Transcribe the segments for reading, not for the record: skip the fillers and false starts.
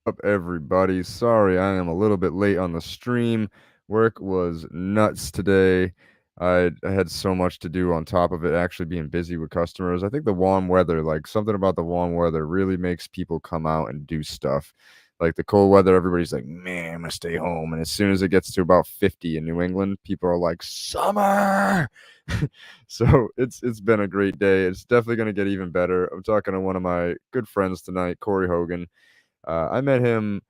Up, everybody? Sorry, I am a little bit late on the stream. Work was nuts today. I had so much to do on top of it, actually being busy with customers. I think the warm weather, like something about the warm weather, really makes people come out and do stuff. Like the cold weather, everybody's like, man, I'm gonna stay home. And as soon as it gets to about 50 in New England, people are like, summer. So it's been a great day. It's definitely gonna get even better. I'm talking to one of my good friends tonight, Cory Hogan. I met him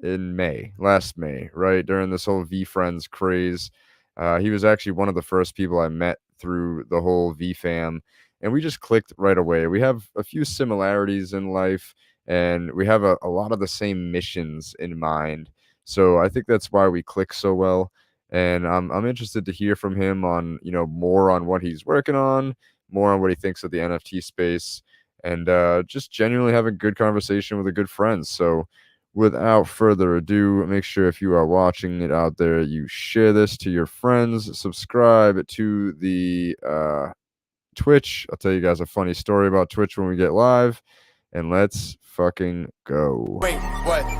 in last May, right during this whole VeeFriends craze. He was actually one of the first people I met through the whole VFam, and we just clicked right away. We have a few similarities in life, and we have a lot of the same missions in mind. So I think that's why we click so well. And I'm interested to hear from him on more on what he's working on, more on what he thinks of the NFT space, and just genuinely have a good conversation with a good friend. So without further ado, make sure if you are watching it out there, you share this to your friends, subscribe to the Twitch. I'll tell you guys a funny story about Twitch when we get live, and let's fucking go. Wait,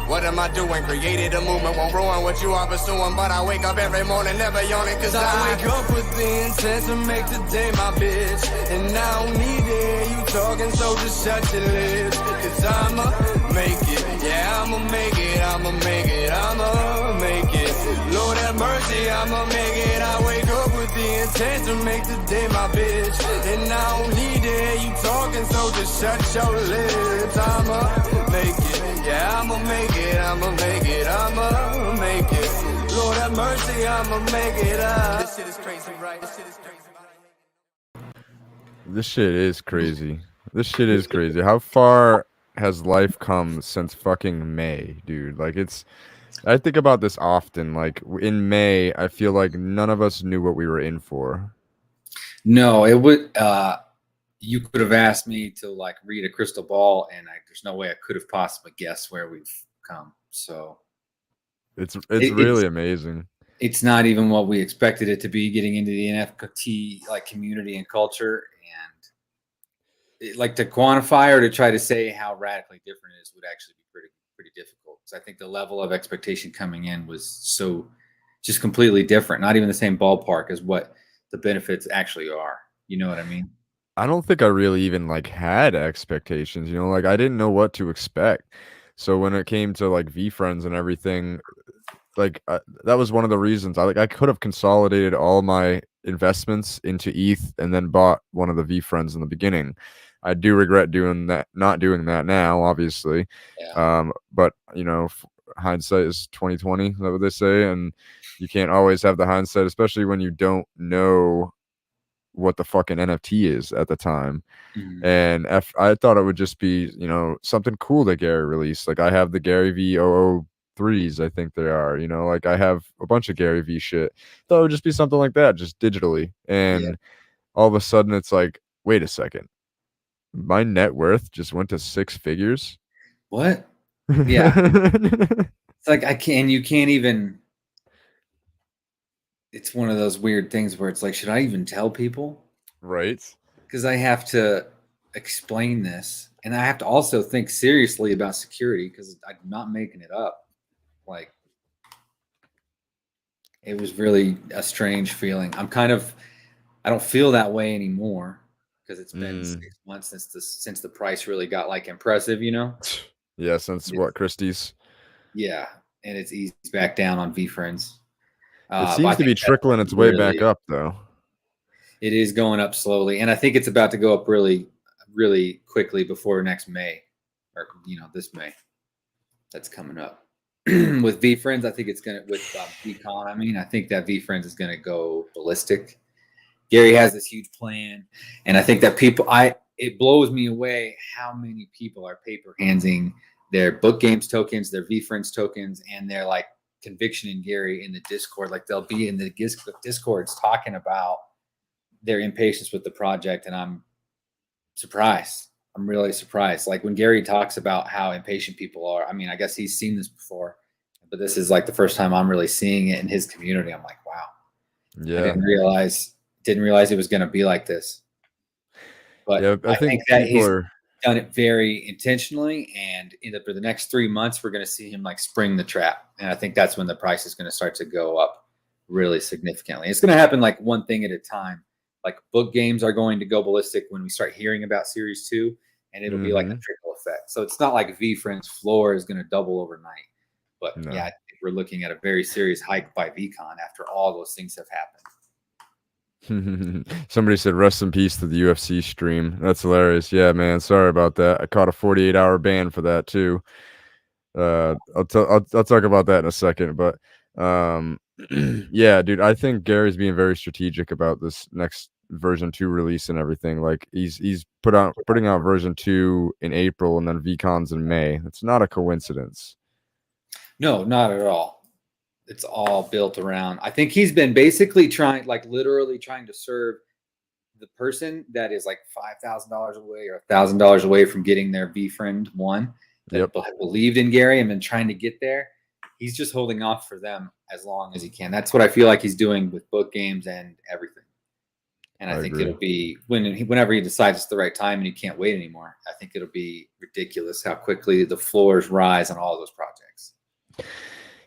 what am I doing? Created a movement, won't ruin what you are pursuing. But I wake up every morning, never yawning, cause I wake up with the intent to make today my bitch. And I don't need to hear you talking, so just shut your lips. Cause I'ma make it, yeah, I'ma make it, I'ma make it, I'ma make it. Lord have mercy, I'ma make it. I wake up with the intent to make today my bitch. And I don't need to hear you talking, so just shut your lips. I'ma make it, yeah, I'ma make it, I'ma make it, I'ma make it. Lord have mercy, I'ma make it up. This shit is crazy, right? This shit is crazy. This shit is crazy. This shit is crazy. How far has life come since fucking May, dude? Like I think about this often. Like in May, I feel like none of us knew what we were in for. No, it would. You could have asked me to like read a crystal ball, and there's no way I could have possibly guessed where we've come. So It's it, really amazing. it's not even what we expected it to be. Getting into the NFT like community and culture, and like to quantify or to try to say how radically different it is would actually be pretty difficult. Because I think the level of expectation coming in was so just completely different. Not even the same ballpark as what the benefits actually are. You know what I mean? I don't think I really even like had expectations, like I didn't know what to expect. So when it came to like VeeFriends and everything, like that was one of the reasons I could have consolidated all my investments into ETH and then bought one of the VeeFriends in the beginning. I do regret doing that, not doing that now, obviously. Yeah. But hindsight is 2020. Is that what they say? And you can't always have the hindsight, especially when you don't know what the fucking NFT is at the time. Mhm. And I thought it would just be, something cool that Gary released. Like I have the Gary V 003s, I think they are, like I have a bunch of Gary V shit. Thought it would just be something like that, just digitally. Yeah. And all of a sudden it's like, wait a second. My net worth just went to six figures. What? Yeah. It's like you can't even. It's one of those weird things where it's like, should I even tell people? Right. Because I have to explain this, and I have to also think seriously about security because I'm not making it up. Like, it was really a strange feeling. I don't feel that way anymore because it's been 6 months since the price really got like impressive, you know? Yeah, since what, Christie's? Yeah, and it's eased back down on VeeFriends. It But seems I to think be that's trickling its way back really up, though. it is going up slowly, and I think it's about to go up really, really quickly before next May, or this May that's coming up. With VeeFriends, I think it's gonna with VCon. I mean, I think that VeeFriends is gonna go ballistic. Gary has this huge plan, and I think that it blows me away how many people are paper handing their book games tokens, their VeeFriends tokens, and their like conviction in Gary in the Discord. Like they'll be in the Discords talking about their impatience with the project, and I'm surprised. I'm really surprised. Like when Gary talks about how impatient people are, I mean, I guess he's seen this before, but this is like the first time I'm really seeing it in his community. I'm like, wow, I Yeah. didn't realize it was going to be like this. Yeah, But I I think think that people are done it very intentionally, and for the next 3 months, we're going to see him like spring the trap, and I think that's when the price is going to start to go up really significantly. It's going to happen like one thing at a time. Like book games are going to go ballistic when we start hearing about Series 2, and it'll be like a trickle effect. So it's not like VeeFriends floor is going to double overnight, but No. yeah, I think we're looking at a very serious hike by VCon after all those things have happened. Somebody said rest in peace to the UFC stream. That's hilarious. Yeah, man. Sorry about that. I caught a 48-hour ban for that too. I'll talk about that in a second. But yeah, dude, I think Gary's being very strategic about this next version 2 release and everything. Like he's putting out version 2 in April and then VCons in May. It's not a coincidence. No, not at all. It's all built around. I think he's been basically literally trying to serve the person that is like $5,000 away or $1,000 away from getting their VeeFriend 1 that believed in Gary and been trying to get there. He's just holding off for them as long as he can. That's what I feel like he's doing with book games and everything. And I think it'll be whenever he decides it's the right time and he can't wait anymore. I think it'll be ridiculous how quickly the floors rise on all those projects.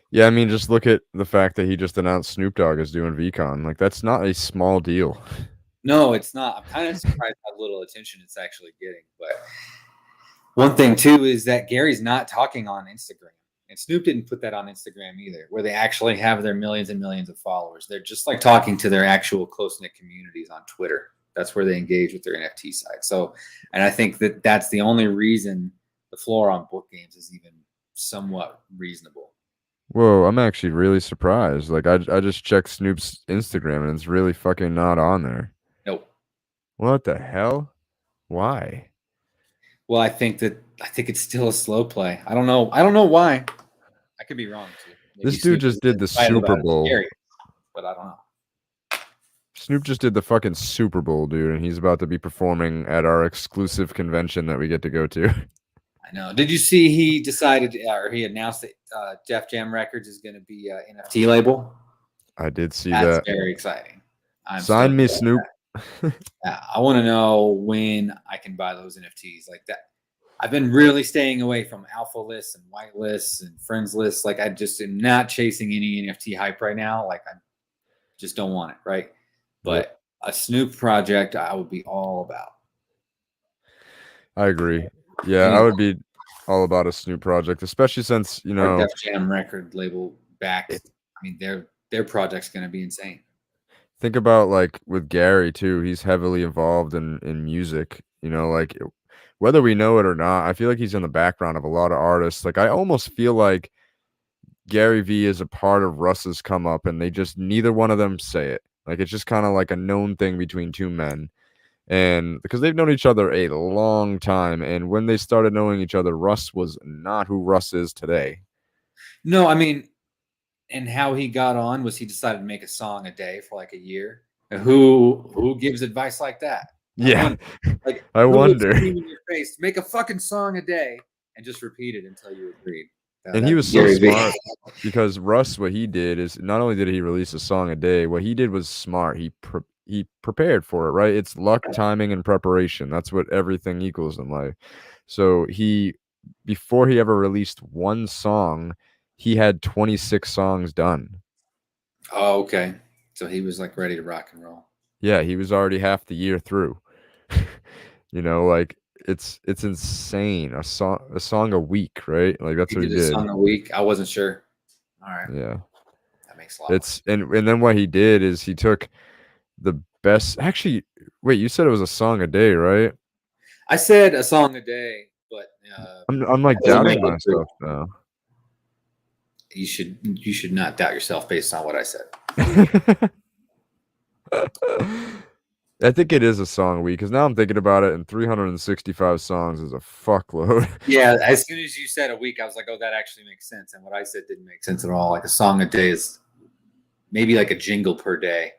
Yeah, I mean, just look at the fact that he just announced Snoop Dogg is doing VCon. Like, that's not a small deal. No, it's not. I'm kind of surprised how little attention it's actually getting. But one thing, too, is that Gary's not talking on Instagram. And Snoop didn't put that on Instagram either, where they actually have their millions and millions of followers. They're just like talking to their actual close-knit communities on Twitter. That's where they engage with their NFT side. So, and I think that that's the only reason the floor on book games is even somewhat reasonable. Whoa, I'm actually really surprised. Like, I just checked Snoop's Instagram and it's really fucking not on there. Nope. What the hell? Why? Well, I think it's still a slow play. I don't know why. I could be wrong too. Maybe This dude just did the Super Bowl. Scary, but I don't know. Snoop just did the fucking Super Bowl, dude, and he's about to be performing at our exclusive convention that we get to go to. I know. Did you see he decided or he announced that Def Jam Records is going to be an NFT label? I did see That's that. very exciting. Sign me, Snoop. Yeah, I want to know when I can buy those NFTs like that. I've been really staying away from alpha lists and white lists and friends lists. Like I just am not chasing any NFT hype right now. Like I just don't want it, right? But a Snoop project I would be all about. I agree. Yeah, I would be all about a Snoop project, especially since, you know, Def Jam record label back. I mean, their project's going to be insane. Think about like with Gary too. He's heavily involved in music. You know, like whether we know it or not, I feel like he's in the background of a lot of artists. Like I almost feel like Gary V is a part of Russ's come up, and they just neither one of them say it. Like it's just kind of like a known thing between two men. And because they've known each other a long time, and when they started knowing each other, Russ was not who Russ is today. No, I mean, and how he got on was he decided to make a song a day for like a year. Who gives advice like that? I wonder. In your face, make a fucking song a day and just repeat it until you agreed. And he was so smart because Russ, what he did is not only did he release a song a day, what he did was smart. He prepared for it, right? It's luck, timing, and preparation. That's what everything equals in life. So before he ever released one song, he had 26 songs done. Oh, okay. So he was like ready to rock and roll. Yeah, he was already half the year through. You know, like it's insane. A song a week, right? Like that's what he did. A song a week. I wasn't sure. All right. Yeah. That makes a lot. And then what he did is he took the best. Actually, wait, you said it was a song a day, right? I said a song a day, but I'm like doubting myself now. You should not doubt yourself based on what I said. I think it is a song a week because now I'm thinking about it, and 365 songs is a fuckload. Yeah, as soon as you said a week, I was like, oh, that actually makes sense. And what I said didn't make sense at all. Like a song a day is maybe like a jingle per day.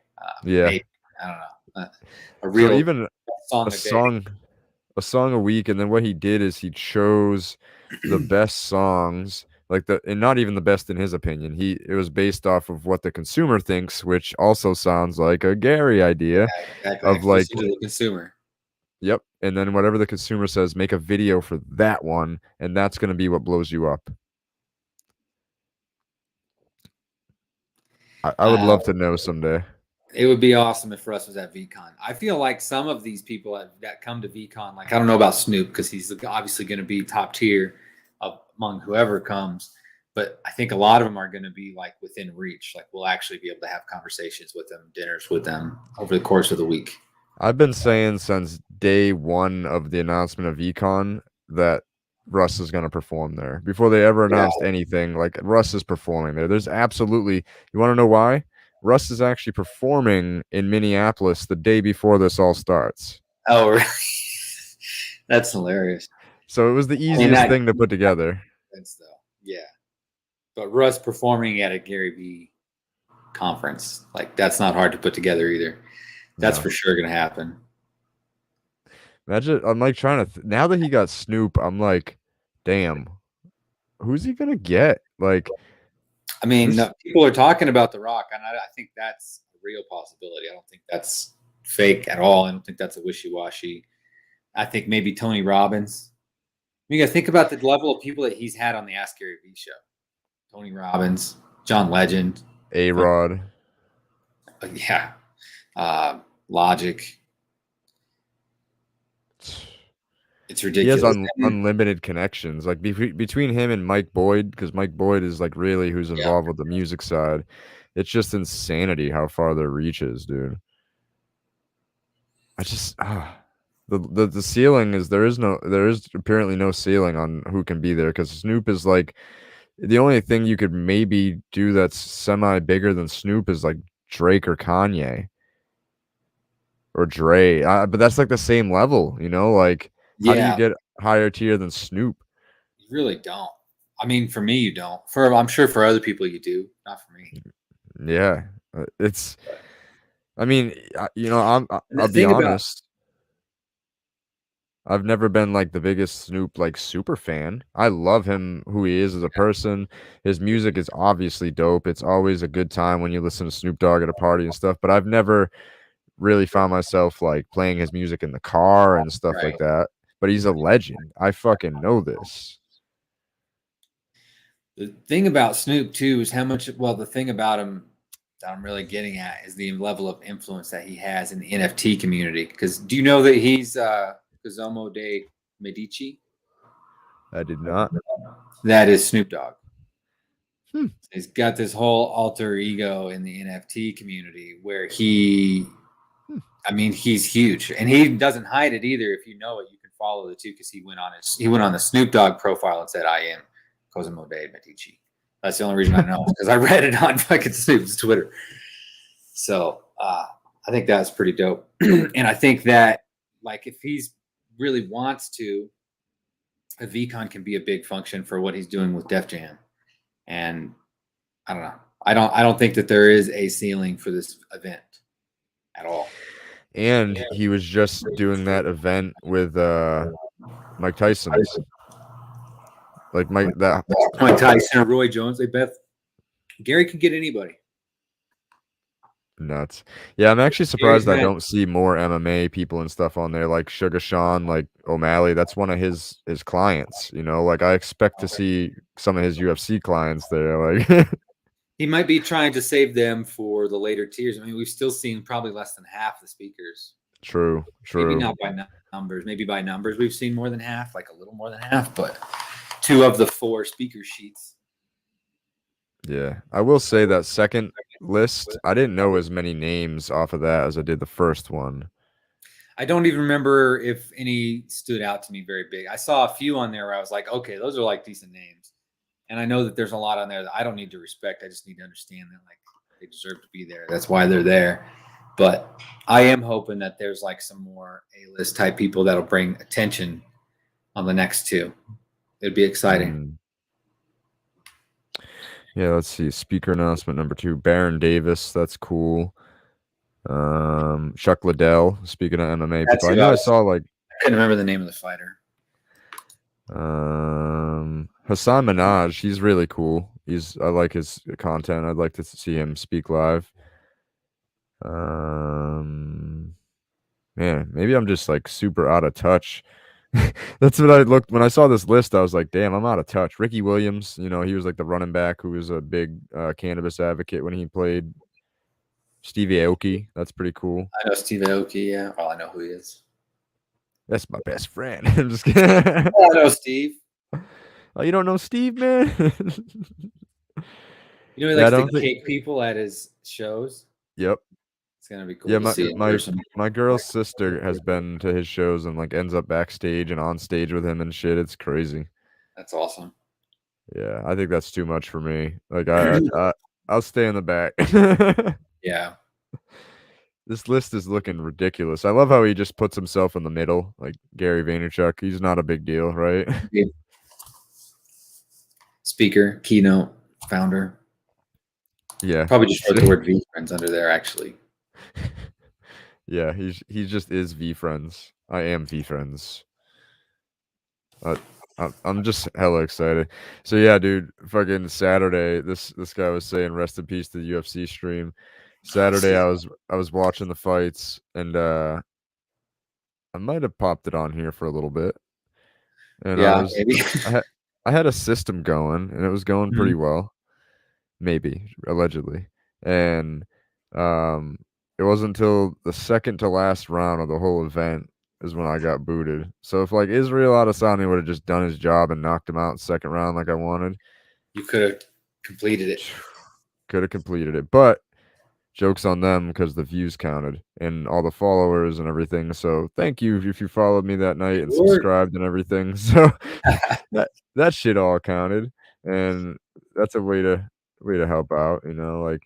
Yeah, maybe, I don't know. A real even a song a week, and then what he did is he chose the best songs. And not even the best in his opinion. It was based off of what the consumer thinks, which also sounds like a Gary idea. Yeah, exactly. Of like to the consumer. Yep. And then whatever the consumer says, make a video for that one, and that's going to be what blows you up. I would Uh, love to know someday. it would be awesome if Russ was at VCon. I feel like some of these people that come to VCon, like I don't know about Snoop because he's obviously going to be top tier among whoever comes, but I think a lot of them are going to be like within reach. Like we'll actually be able to have conversations with them, dinners with them over the course of the week. I've been saying since day one of the announcement of Econ that Russ is going to perform there. Before they ever Yeah. announced anything, like Russ is performing there. There's absolutely, you want to know why? Russ is actually performing in Minneapolis the day before this all starts. Oh, really? That's hilarious. So it was the I mean, easiest thing to put together. That's though, yeah. But Russ performing at a Gary Vee conference, like that's not hard to put together either. That's No. for sure going to happen. Imagine, I'm like trying to, now that he got Snoop, I'm like, damn, who's he going to get? Like, I mean, this, people are talking about The Rock, and I think that's a real possibility. I don't think that's fake at all. I don't think that's a wishy-washy. I think maybe Tony Robbins. You got to think about the level of people that he's had on the Ask Gary Vee show. Tony Robbins, John Legend, A-Rod. yeah, Logic. It's He has ridiculous. unlimited connections. Like between him and Mike Boyd, because Mike Boyd is like really who's Yeah. involved with the music side. It's just insanity how far their reach is, dude. I just the ceiling is there is apparently no ceiling on who can be there because Snoop is like the only thing you could maybe do that's semi bigger than Snoop is like Drake or Kanye or Dre. But that's like the same level, you know? Like how do you Yeah, get higher tier than Snoop? you really don't. I mean, for me, you don't. I'm sure for other people, you do. Not for me. Yeah, it's. I mean, you know, And the I'll be thing about honest. I've never been like the biggest Snoop like super fan. I love him who he is as a person. His music is obviously dope. It's always a good time when you listen to Snoop Dogg at a party and stuff. But I've never really found myself like playing his music in the car and stuff right. like that. But he's a legend. I fucking know this. The thing about Snoop too is how much. Well, the thing about him that I'm really getting at is the level of influence that he has in the NFT community. Because do you know that he's Cosimo de Medici? I did not. That is Snoop Dogg. Hmm. He's got this whole alter ego in the NFT community where he, I mean, he's huge, and he doesn't hide it either. If you know it, you can follow the two because he went on the Snoop Dogg profile and said, "I am Cosimo de Medici." That's the only reason I know because I read it on fucking Snoop's Twitter. So I think that's pretty dope, and I think that like if he's really wants to, a VCon can be a big function for what he's doing with Def Jam. And I don't know. I don't think that there is a ceiling for this event at all. And he was just doing that event with Mike Tyson. Like Mike Tyson or Roy Jones, Gary could get anybody. Nuts. Yeah, I'm actually surprised I don't see more MMA people and stuff on there, like Sugar Sean, like O'Malley. That's one of his clients, you know. Like I expect to see some of his UFC clients there. Like he might be trying to save them for the later tiers. I mean, we've still seen probably less than half the speakers. True. Maybe not by numbers. Maybe by numbers, we've seen more than half, like a little more than half, but 2 of the 4 speaker sheets. Yeah, I will say that second list, I didn't know as many names off of that as I did the first one. I don't even remember if any stood out to me very big. I saw a few on there where I was like, okay, those are like decent names. And I know that there's a lot on there that I don't need to respect. I just need to understand that like they deserve to be there. That's why they're there. But I am hoping that there's like some more A-list type people that'll bring attention on the next 2. It'd be exciting. Yeah, let's see. Speaker announcement number 2, Baron Davis. That's cool. Chuck Liddell. Speaking of MMA people, I know I saw like I couldn't remember the name of the fighter. Hassan Minaj. He's really cool. I like his content. I'd like to see him speak live. Man, maybe I'm just like super out of touch. That's what I looked when I saw this list. I was like, damn, I'm out of touch. Ricky Williams, he was like the running back who was a big cannabis advocate when he played. Stevie Aoki, that's pretty cool. I know Steve Aoki. Yeah, well, I know who he is. That's my best friend. I'm just kidding. Oh, I know Steve. Oh, you don't know Steve, man? You know he Yeah, I likes to don't think. kick people at his shows. Yep. It's gonna be cool Yeah, to my see in my person. my girl's sister has been to his shows and like ends up backstage and on stage with him and shit. It's crazy. That's awesome. Yeah, I think that's too much for me. Like I'll stay in the back. Yeah. This list is looking ridiculous. I love how he just puts himself in the middle, like Gary Vaynerchuk. He's not a big deal, right? Speaker, keynote, founder. Yeah. Probably just wrote the word VeeFriends under there, actually. Yeah, he just is VeeFriends. I am VeeFriends. I'm just hella excited. So yeah, dude, fucking Saturday. This guy was saying rest in peace to the UFC stream. Saturday, I was watching the fights, and I might have popped it on here for a little bit, and Yeah, maybe. I had I had a system going, and it was going pretty Mhm. well. Maybe, allegedly. And it wasn't until the second to last round of the whole event is when I got booted. So if like Israel Adesanya would have just done his job and knocked him out in second round like I wanted, You could have completed it. could have completed it. But jokes on them because the views counted and all the followers and everything. So thank you if you followed me that night and Sure. subscribed and everything. So that shit all counted, and that's a way to help out. Like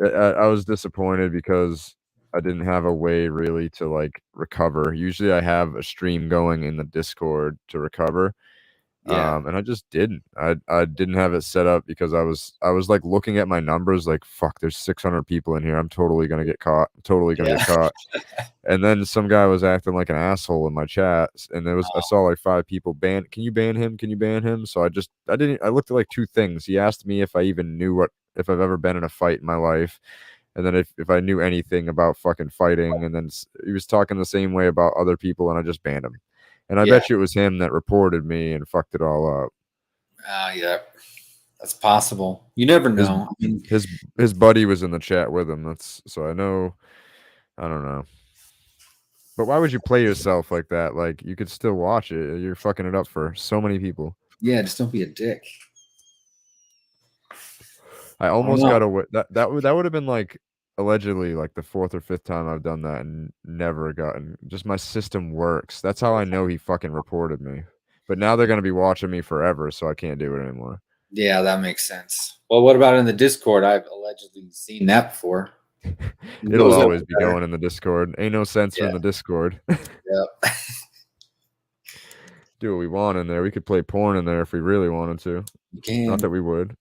I was disappointed because I didn't have a way really to like recover. Usually I have a stream going in the Discord to recover. Yeah. And I just didn't. I didn't have it set up because I was like looking at my numbers like fuck, there's 600 people in here. I'm totally gonna get caught. Totally gonna Yeah. get caught. And then some guy was acting like an asshole in my chat, and I saw like 5 people ban. Can you ban him? Can you ban him? So I didn't. I looked at like 2 things. He asked me if I even knew if I've ever been in a fight in my life, and then if I knew anything about fucking fighting, and then he was talking the same way about other people, and I just banned him. And I Yeah. bet you it was him that reported me and fucked it all up. Yeah. That's possible. You never His know. I mean, his buddy was in the chat with him. That's so I know. I don't know. But why would you play yourself like that? Like you could still watch it. You're fucking it up for so many people. yeah, just don't be a dick. I I don't almost know. got away. That would have been like allegedly like the 4th or 5th time I've done that and never gotten. Just my system works. That's how I know he fucking reported me. But now they're gonna be watching me forever, so I can't do it anymore. Yeah, that makes sense. Well, what about in the Discord? I've allegedly seen that before. It'll always be going in the Discord. Ain't no censor in the Discord. Yeah. Do what we want in there. We could play porn in there if we really wanted to. You can. Not that we would.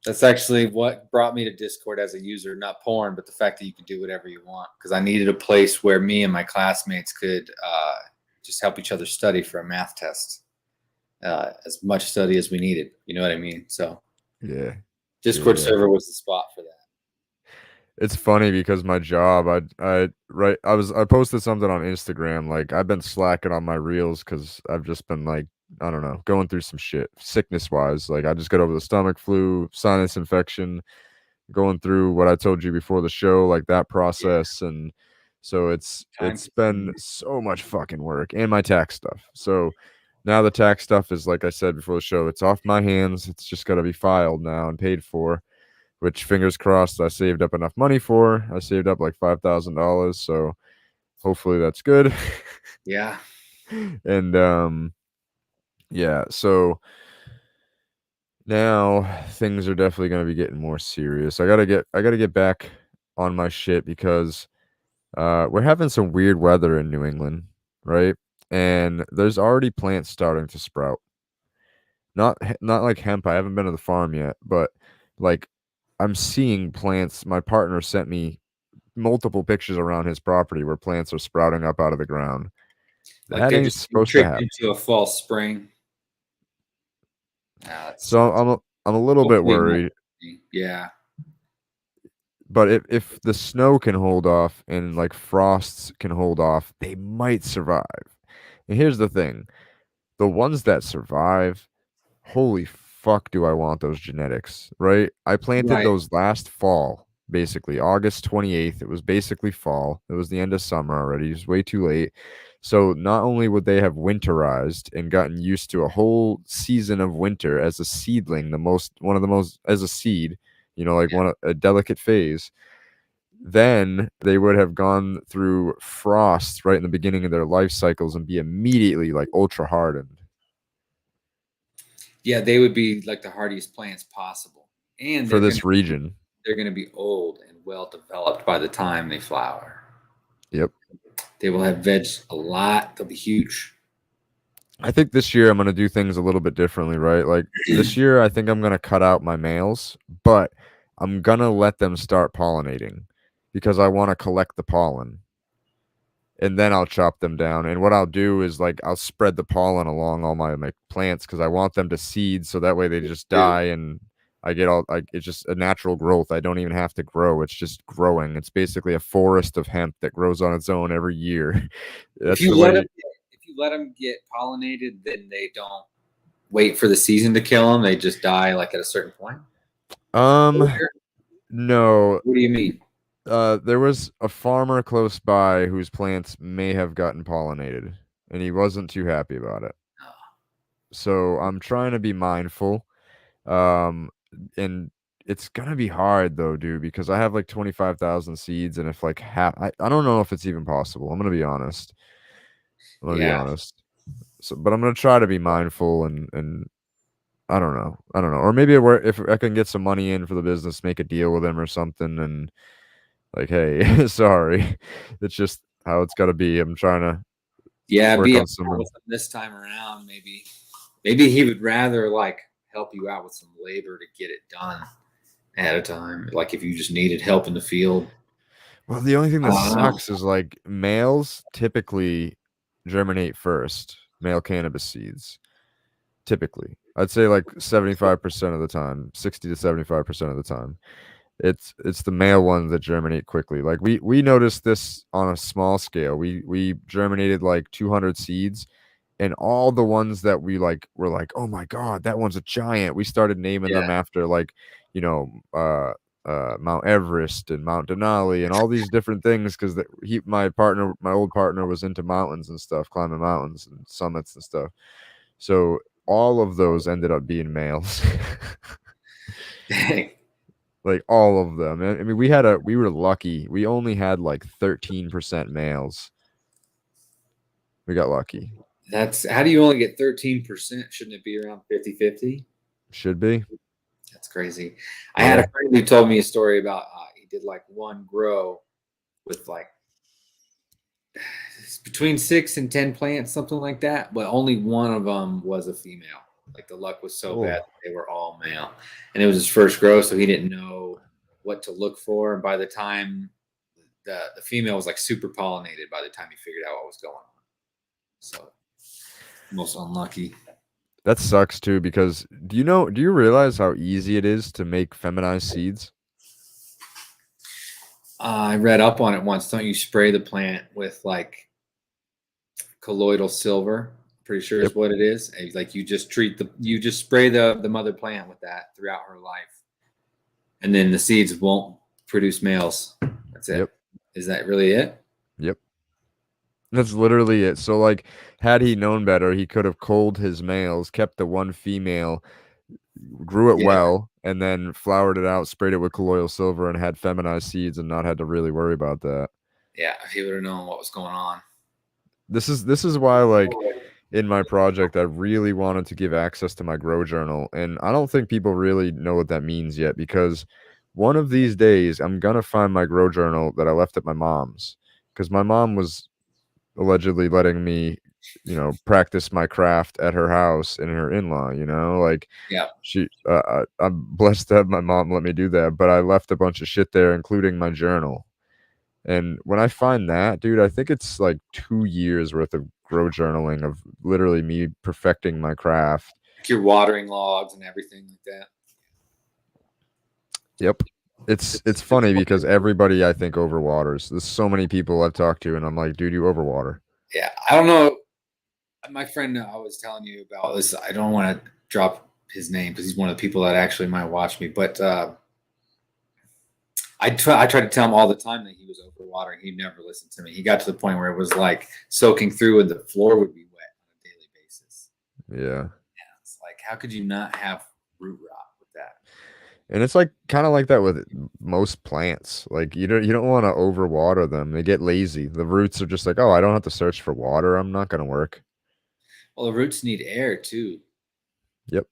That's actually what brought me to Discord as a user, not porn, but the fact that you could do whatever you want. Because I needed a place where me and my classmates could just help each other study for a math test. As much study as we needed. You know what I mean? So Yeah. Discord Yeah. server was the spot for that. It's funny because my job, I posted something on Instagram. Like I've been slacking on my reels because I've just been like, I don't know, going through some shit sickness wise. Like I just got over the stomach flu, sinus infection, going through what I told you before the show, like that process. And so it's been so much fucking work and my tax stuff. So now the tax stuff is like I said before the show, it's off my hands. It's just got to be filed now and paid for, which fingers crossed I saved up enough money for. I saved up like $5,000, so hopefully that's good. Yeah. And yeah, so now things are definitely going to be getting more serious. I got to get back on my shit because we're having some weird weather in New England, right? And there's already plants starting to sprout. Not like hemp. I haven't been to the farm yet, but like I'm seeing plants. My partner sent me multiple pictures around his property where plants are sprouting up out of the ground. Like That they ain't just been supposed to tricked happen. into a false spring. So I'm a little bit Hopefully not. worried. Yeah. But if the snow can hold off and like frosts can hold off, they might survive. And here's the thing: the ones that survive, holy fuck, do I want those genetics, right? I planted Right. those last fall, basically August 28th. It was basically fall. It was the end of summer already. It was way too late. So not only would they have winterized and gotten used to a whole season of winter as a seedling, one of the most as a seed, like a delicate phase, then they would have gone through frost right in the beginning of their life cycles and be immediately like ultra hardened Yeah, they would be like the hardiest plants possible, and for this region. they're gonna be old and well developed by the time they flower. Yep. They will have veg a lot. They'll be huge. I think this year I'm going to do things a little bit differently, right? Like this year, I think I'm going to cut out my males, but I'm going to let them start pollinating because I want to collect the pollen and then I'll chop them down. And what I'll do is like I'll spread the pollen along all my plants because I want them to seed so that way they just die and I get all like it's just a natural growth. I don't even have to grow. It's just growing. It's basically a forest of hemp that grows on its own every year. If That's you the let way. them, if you let them get pollinated, then they don't wait for the season to kill them. They just die like at a certain point. Um, no. What do you mean? There was a farmer close by whose plants may have gotten pollinated, and he wasn't too happy about it. So I'm trying to be mindful. Um, and it's gonna be hard though, dude, because I have like 25,000 seeds, and if like half, I don't know if it's even possible. I'm gonna be honest. I'm gonna be Yeah, honest. So, but I'm gonna try to be mindful and I don't know. I don't know. Or maybe if I can get some money in for the business, make a deal with him or something, and like, hey, sorry, it's just how it's got to be. I'm trying to yeah. work Be on upfront some. with them this time around. Maybe he would rather like help you out with some labor to get it done at a time. Like if you just needed help in the field. Well, the only thing I that don't know. sucks is like males typically germinate first, male cannabis seeds. Typically, I'd say like 75% of the time, 60 to 75% of the time. It's the male ones that germinate quickly. Like we noticed this on a small scale. We germinated like 200 seeds, and all the ones that we like were like, oh my god, that one's a giant. We started naming Yeah, them after like, you know, Mount Everest and Mount Denali and all these different things because my old partner was into mountains and stuff, climbing mountains and summits and stuff. So all of those ended up being males. dang. Like all of them. I mean, we were lucky. We only had like 13% males. We got lucky. That's how do you only get 13%? Shouldn't it be around 50-50? Should be. That's crazy. I had a Yeah. friend who told me a story about he did like one grow with like between 6 and 10 plants, something like that. But only one of them was a female. Like the luck was so bad Oh. that they were all male, and it was his first grow, so he didn't know what to look for. And by the time the female was like super pollinated, by the time he figured out what was going on, so most unlucky. That sucks too because do you realize how easy it is to make feminized seeds? I read up on it once. Don't you spray the plant with like colloidal silver? Pretty sure Yep. is what it is. And, like you just spray the mother plant with that throughout her life, and then the seeds won't produce males. That's it. Yep. Is that really it? Yep. That's literally it. So like had he known better, he could have culled his males, kept the one female, grew it Yeah, well, and then flowered it out, sprayed it with colloidal silver and had feminized seeds and not had to really worry about that. yeah. If he would have known what was going on. This is why like in my project I really wanted to give access to my grow journal, and I don't think people really know what that means yet because one of these days I'm going to find my grow journal that I left at my mom's cuz my mom was allegedly letting me, practice my craft at her house in her in-law, like Yeah, I'm blessed to have my mom let me do that, but I left a bunch of shit there including my journal. And when I find that, dude, I think it's like 2 years worth of grow journaling of literally me perfecting my craft. like your watering logs and everything like that. Yep. It's funny because everybody I think overwaters. There's so many people I've talked to, and I'm like, dude, you overwater. Yeah, I don't know. My friend I was telling you about this. I don't want to drop his name because he's one of the people that actually might watch me. But I tried to tell him all the time that he was overwatering. He never listened to me. He got to the point where it was like soaking through, and the floor would be wet on a daily basis. Yeah. Yeah, it's like, how could you not have root rot with that? And it's like kind of like that with most plants. Like you don't want to overwater them. They get lazy. The roots are just like, "Oh, I don't have to search for water. I'm not going to work." Well, the roots need air too. Yep.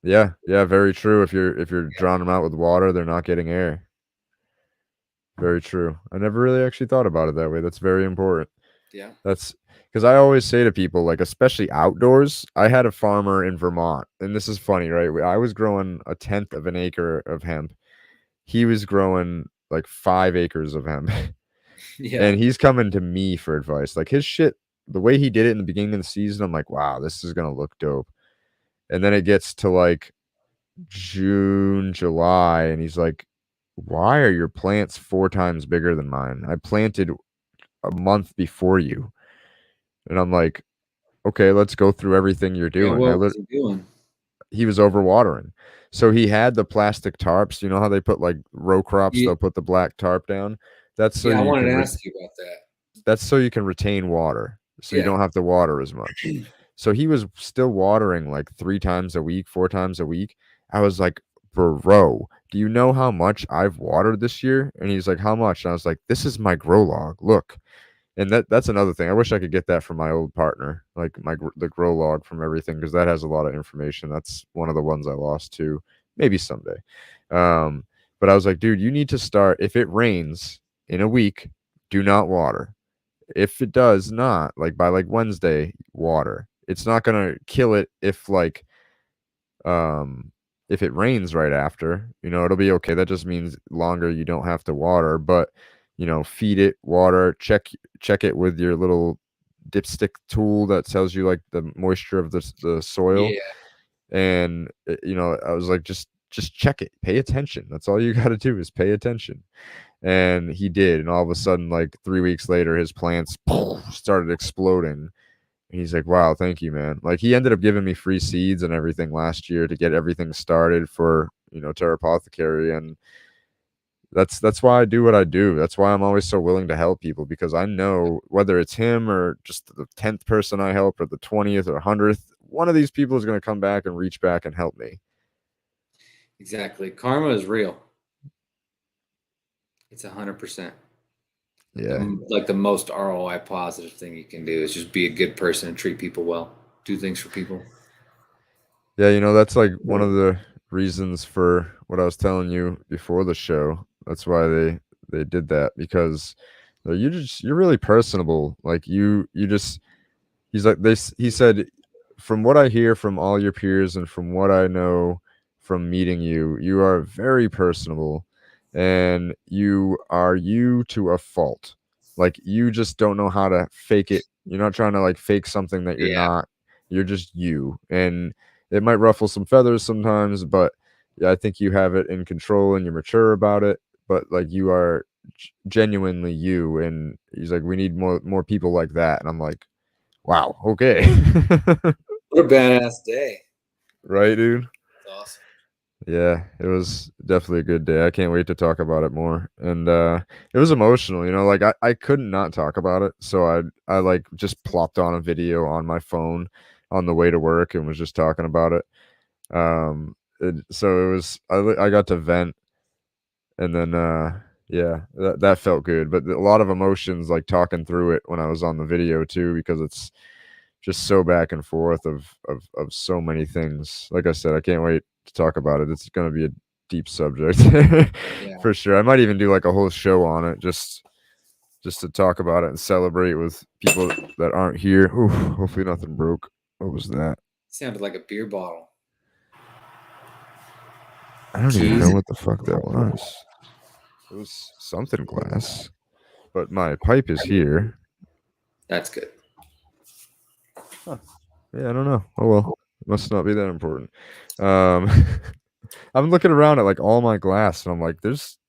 Yeah. Yeah, very true. If you're drowning them out with water, they're not getting air. Very true. I never really actually thought about it that way. That's very important. Yeah. That's because I always say to people, like, especially outdoors, I had a farmer in Vermont, and this is funny, right? I was growing a tenth of an acre of hemp. He was growing like 5 acres of hemp. Yeah. And he's coming to me for advice. Like his shit, the way he did it in the beginning of the season, I'm like, wow, this is gonna look dope. And then it gets to like June, July, and he's like, why are your plants 4 times bigger than mine? I planted a month before you. And I'm like, okay, let's go through everything you're Yeah. doing. What was he doing? He was overwatering. So he had the plastic tarps. You know how they put like row crops, Yeah. they'll put the black tarp down. That's so Yeah. I you wanted can to ask you about that. that's so you can retain water. So you Yeah. don't have to water as much. So he was still watering like 3 times a week, 4 times a week. I was like, bro, do you know how much I've watered this year? And he's like, how much? And I was like, this is my grow log. Look. And that's another thing. I wish I could get that from my old partner, like the grow log from everything, because that has a lot of information. That's one of the ones I lost too. Maybe someday. Um, but I was like, dude, you need to start. If it rains in a week, do not water. If it does not, like by like Wednesday, water. It's not gonna kill it um if it rains right after, it'll be okay. That just means longer you don't have to water, but feed it water, check it with your little dipstick tool that tells you like the moisture of the soil. Yeah. And I was like, just check it, pay attention. That's all you got to do is pay attention. And he did, and all of a sudden, like 3 weeks later, his plants started exploding. And he's like, wow, thank you, man. Like he ended up giving me free seeds and everything last year to get everything started for Terra Apothecary. And that's why I do what I do. That's why I'm always so willing to help people, because I know whether it's him or just the 10th person I help or the 20th or 100th, one of these people is going to come back and reach back and help me. Exactly. Karma is real. It's 100%. Yeah. Like the most ROI positive thing you can do is just be a good person and treat people well. Do things for people. Yeah, that's like one of the reasons for what I was telling you before the show. That's why they did that, because you're really personable. Like you just he's like this he said, from what I hear from all your peers and from what I know from meeting you, you are very personable, and you are you to a fault. Like you just don't know how to fake it. You're not trying to like fake something that you're Yeah. not. You're just you. And it might ruffle some feathers sometimes, but yeah, I think you have it in control and you're mature about it. But like you are genuinely you. And he's like, we need more people like that. And I'm like, wow, okay. What a badass day. Right, dude? That's awesome. Yeah, it was definitely a good day. I can't wait to talk about it more. And it was emotional, like I couldn't not talk about it. So I like just plopped on a video on my phone on the way to work and was just talking about it. So it was I got to vent, and then yeah, that felt good. But a lot of emotions, like talking through it when I was on the video too, because it's just so back and forth of so many things. Like I said, I can't wait to talk about it. It's going to be a deep subject Yeah. for sure. I might even do like a whole show on it, just to talk about it and celebrate with people that aren't here. Ooh, hopefully nothing broke. What was that? Sounded like a beer bottle. I don't even Jeez. know what the fuck that was. It was something glass, but my pipe is here. That's good. Huh. Yeah, I don't know. Oh well, it must not be that important. I'm looking around at like all my glass, and I'm like, there's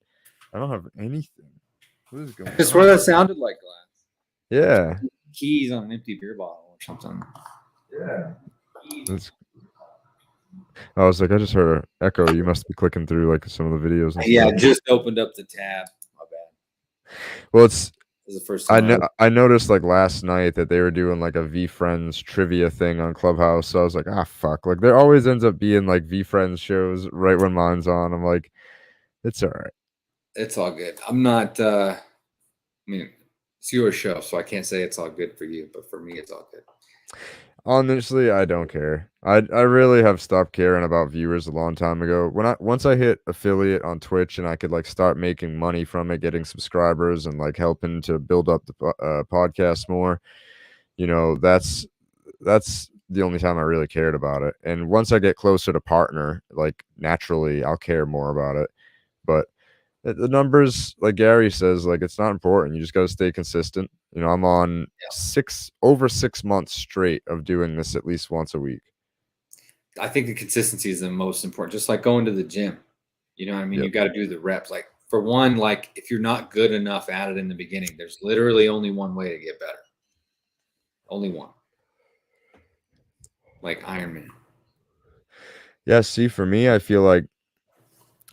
I don't have anything. What is going I swear on? that sounded like glass. Yeah. Keys on an empty beer bottle or something. Yeah. I was like, I just heard an echo. You must be clicking through like some of the videos and Yeah, I stuff. just opened up the tab. My bad. Well, it's This is the first I time know I noticed like last night that they were doing like a VeeFriends trivia thing on Clubhouse. So I was like, ah, fuck. Like there always ends up being like VeeFriends shows right when mine's on. I'm like, it's all right. It's all good. I'm not. I mean, it's your show, so I can't say it's all good for you, but for me, it's all good. Honestly, I don't care. I really have stopped caring about viewers a long time ago. Once I hit affiliate on Twitch and I could like start making money from it, getting subscribers and like helping to build up the podcast more, that's the only time I really cared about it. And once I get closer to partner, like naturally I'll care more about it. But the numbers, like Gary says, like it's not important. You just got to stay consistent. I'm on over 6 months straight of doing this at least once a week. I think the consistency is the most important. Just like going to the gym, you know what I mean? Yep. You got to do the reps. Like for one, like if you're not good enough at it in the beginning, there's literally only one way to get better. Only one. Like Iron Man. Yeah, see, for me, I feel like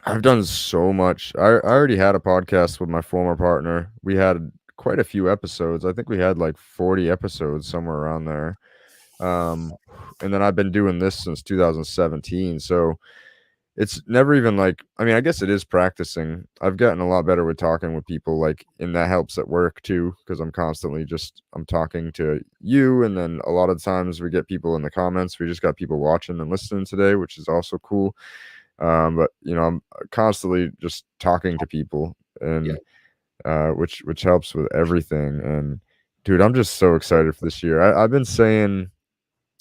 I've done so much. I already had a podcast with my former partner. We had quite a few episodes. I think we had like 40 episodes, somewhere around there. And then I've been doing this since 2017. So it's never even like, I mean, I guess it is practicing. I've gotten a lot better with talking with people, like, and that helps at work too, because I'm talking to you. And then a lot of times we get people in the comments. We just got people watching and listening today, which is also cool. But I'm constantly just talking to people, and which helps with everything. And dude, I'm just so excited for this year. I've been saying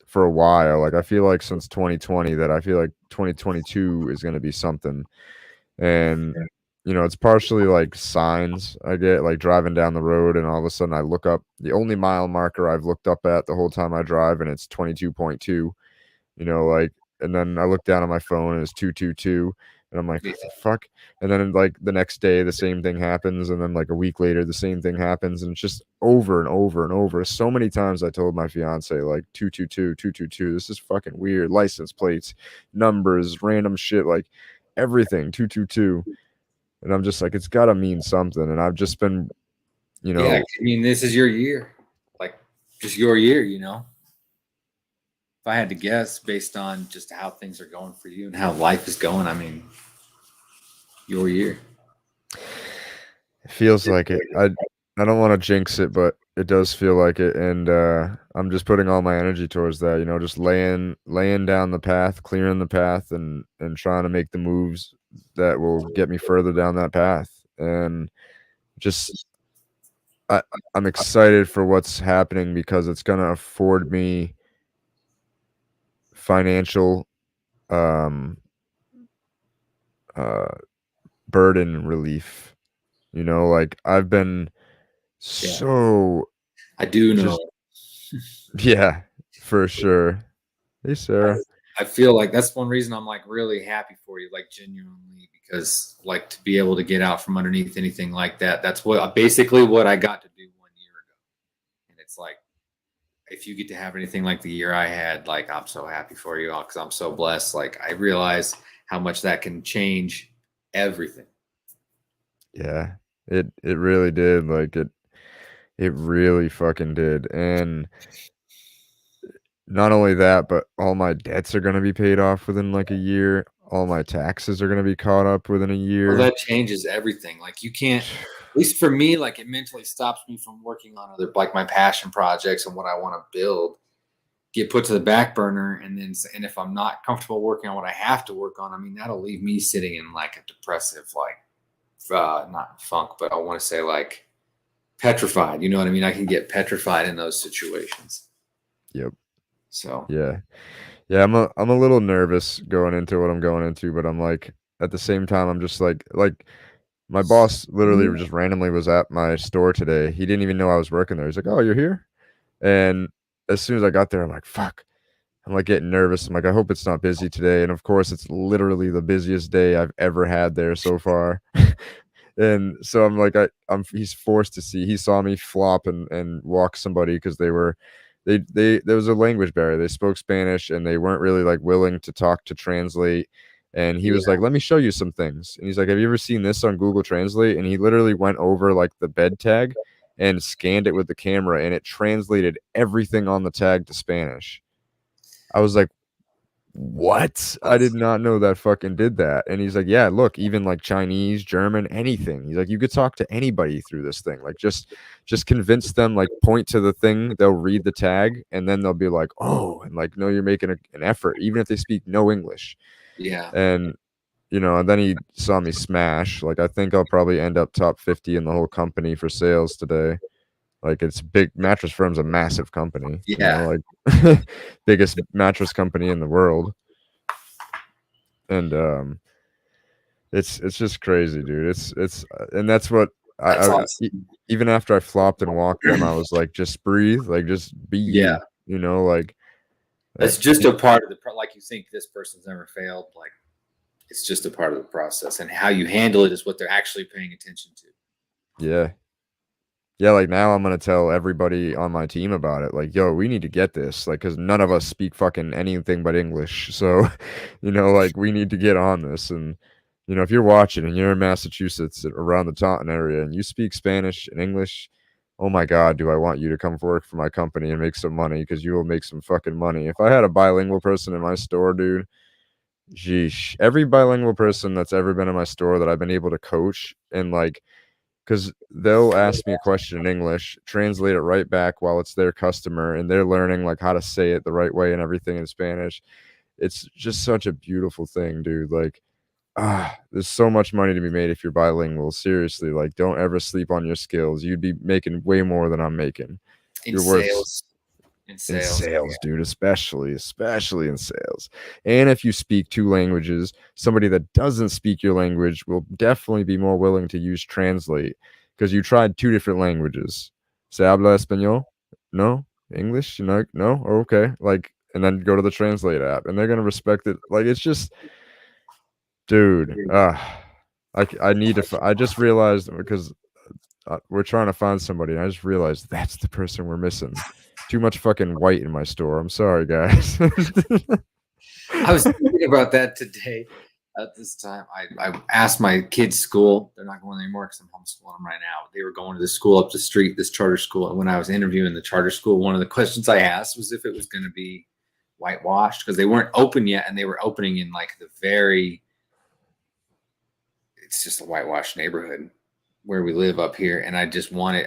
for a while, like I feel like since 2020 that I feel like 2022 is going to be something. And it's partially like signs I get, like driving down the road and all of a sudden I look up the only mile marker I've looked up at the whole time I drive, and it's 22.2. Like, and then I look down on my phone and it's 222, and I'm like, what the fuck? And then like the next day the same thing happens, and then like a week later the same thing happens, and it's just over and over and over. So many times I told my fiance like 222, 222. This is fucking weird. License plates, numbers, random shit, like everything 222. And I'm just like, it's gotta mean something. And I've just been, Yeah, I mean, this is your year. Like just your year, If I had to guess based on just how things are going for you and how life is going, I mean, your year. It feels like it. I don't want to jinx it, but it does feel like it. And I'm just putting all my energy towards that, just laying down the path, clearing the path, and trying to make the moves that will get me further down that path. And just I'm excited for what's happening because it's going to afford me financial burden relief. Like I've been so I do know. Yeah, for sure. Hey, Sarah. I feel like that's one reason I'm like really happy for you, like genuinely, because like to be able to get out from underneath anything like that, that's basically what I got to do 1 year ago. And it's like, if you get to have anything like the year I had, like I'm so happy for you because I'm so blessed. Like I realize how much that can change everything. Yeah, it really did. Like it really fucking did. And not only that, but all my debts are going to be paid off within like a year. All my taxes are going to be caught up within a year. Well, that changes everything. Like you can't, at least for me, like it mentally stops me from working on other, like my passion projects and what I want to build get put to the back burner. And if I'm not comfortable working on what I have to work on, I mean, that'll leave me sitting in like a depressive, like not funk, but I want to say like petrified. You know what I mean? I can get petrified in those situations. Yep. So yeah, I'm a little nervous going into what I'm going into, but I'm like at the same time I'm just like my boss literally just randomly was at my store today. He didn't even know I was working there. He's like, "Oh, you're here?" And as soon as I got there, I'm like, "Fuck." I'm like getting nervous. I'm like, I hope it's not busy today. And of course, it's literally the busiest day I've ever had there so far. And so I'm like, he's forced to see. He saw me flop and walk somebody because they there was a language barrier. They spoke Spanish and they weren't really like willing to talk to translate. And he was Yeah. like, "Let me show you some things." And he's like, "Have you ever seen this on Google Translate?" And he literally went over like the bed tag and scanned it with the camera, and it translated everything on the tag to Spanish. I was like, what? I did not know that fucking did that. And he's like, yeah, look, even like Chinese, German, anything. He's like, you could talk to anybody through this thing. Like just convince them, like point to the thing, they'll read the tag, and then they'll be like, oh, and like, no, you're making an effort, even if they speak no English. Yeah. And and then he saw me smash. Like, I think I'll probably end up top 50 in the whole company for sales today. Like, it's big. Mattress Firm's a massive company, Yeah. like biggest mattress company in the world. And it's just crazy, dude. It's and that's what That's even after I flopped and walked them, I was like, just breathe, like just be Yeah. you, like It's just a part of like you think this person's never failed. Like it's just a part of the process, and how you handle it is what they're actually paying attention to. yeah. Yeah, like now I'm gonna tell everybody on my team about it. Like, yo, we need to get this, like, because none of us speak fucking anything but English. So, like we need to get on this. And if you're watching and you're in Massachusetts around the Taunton area and you speak Spanish and English, oh my God, do I want you to come work for my company and make some money, because you will make some fucking money. If I had a bilingual person in my store, dude, sheesh, every bilingual person that's ever been in my store that I've been able to coach and like because they'll ask me a question in English, translate it right back while it's their customer, and they're learning like how to say it the right way and everything in Spanish. It's just such a beautiful thing, dude. Like, there's so much money to be made if you're bilingual. Seriously, like, don't ever sleep on your skills. You'd be making way more than I'm making. In You're worth sales. In in sales. sales, dude, especially in sales. And if you speak two languages, somebody that doesn't speak your language will definitely be more willing to use translate because you tried two different languages. Se habla español? No. English? No. Oh, okay. Like, and then go to the translate app, and they're gonna respect it. Like, it's just, dude. I need to. I just realized because we're trying to find somebody. And I just realized that's the person we're missing. Too much fucking white in my store. I'm sorry, guys. I was thinking about that today. At this time, I asked my kids' school. They're not going anymore because I'm homeschooling them right now. They were going to the school up the street, this charter school. And when I was interviewing the charter school, one of the questions I asked was if it was going to be whitewashed, because they weren't open yet, and they were opening in like it's just a whitewashed neighborhood where we live up here. And I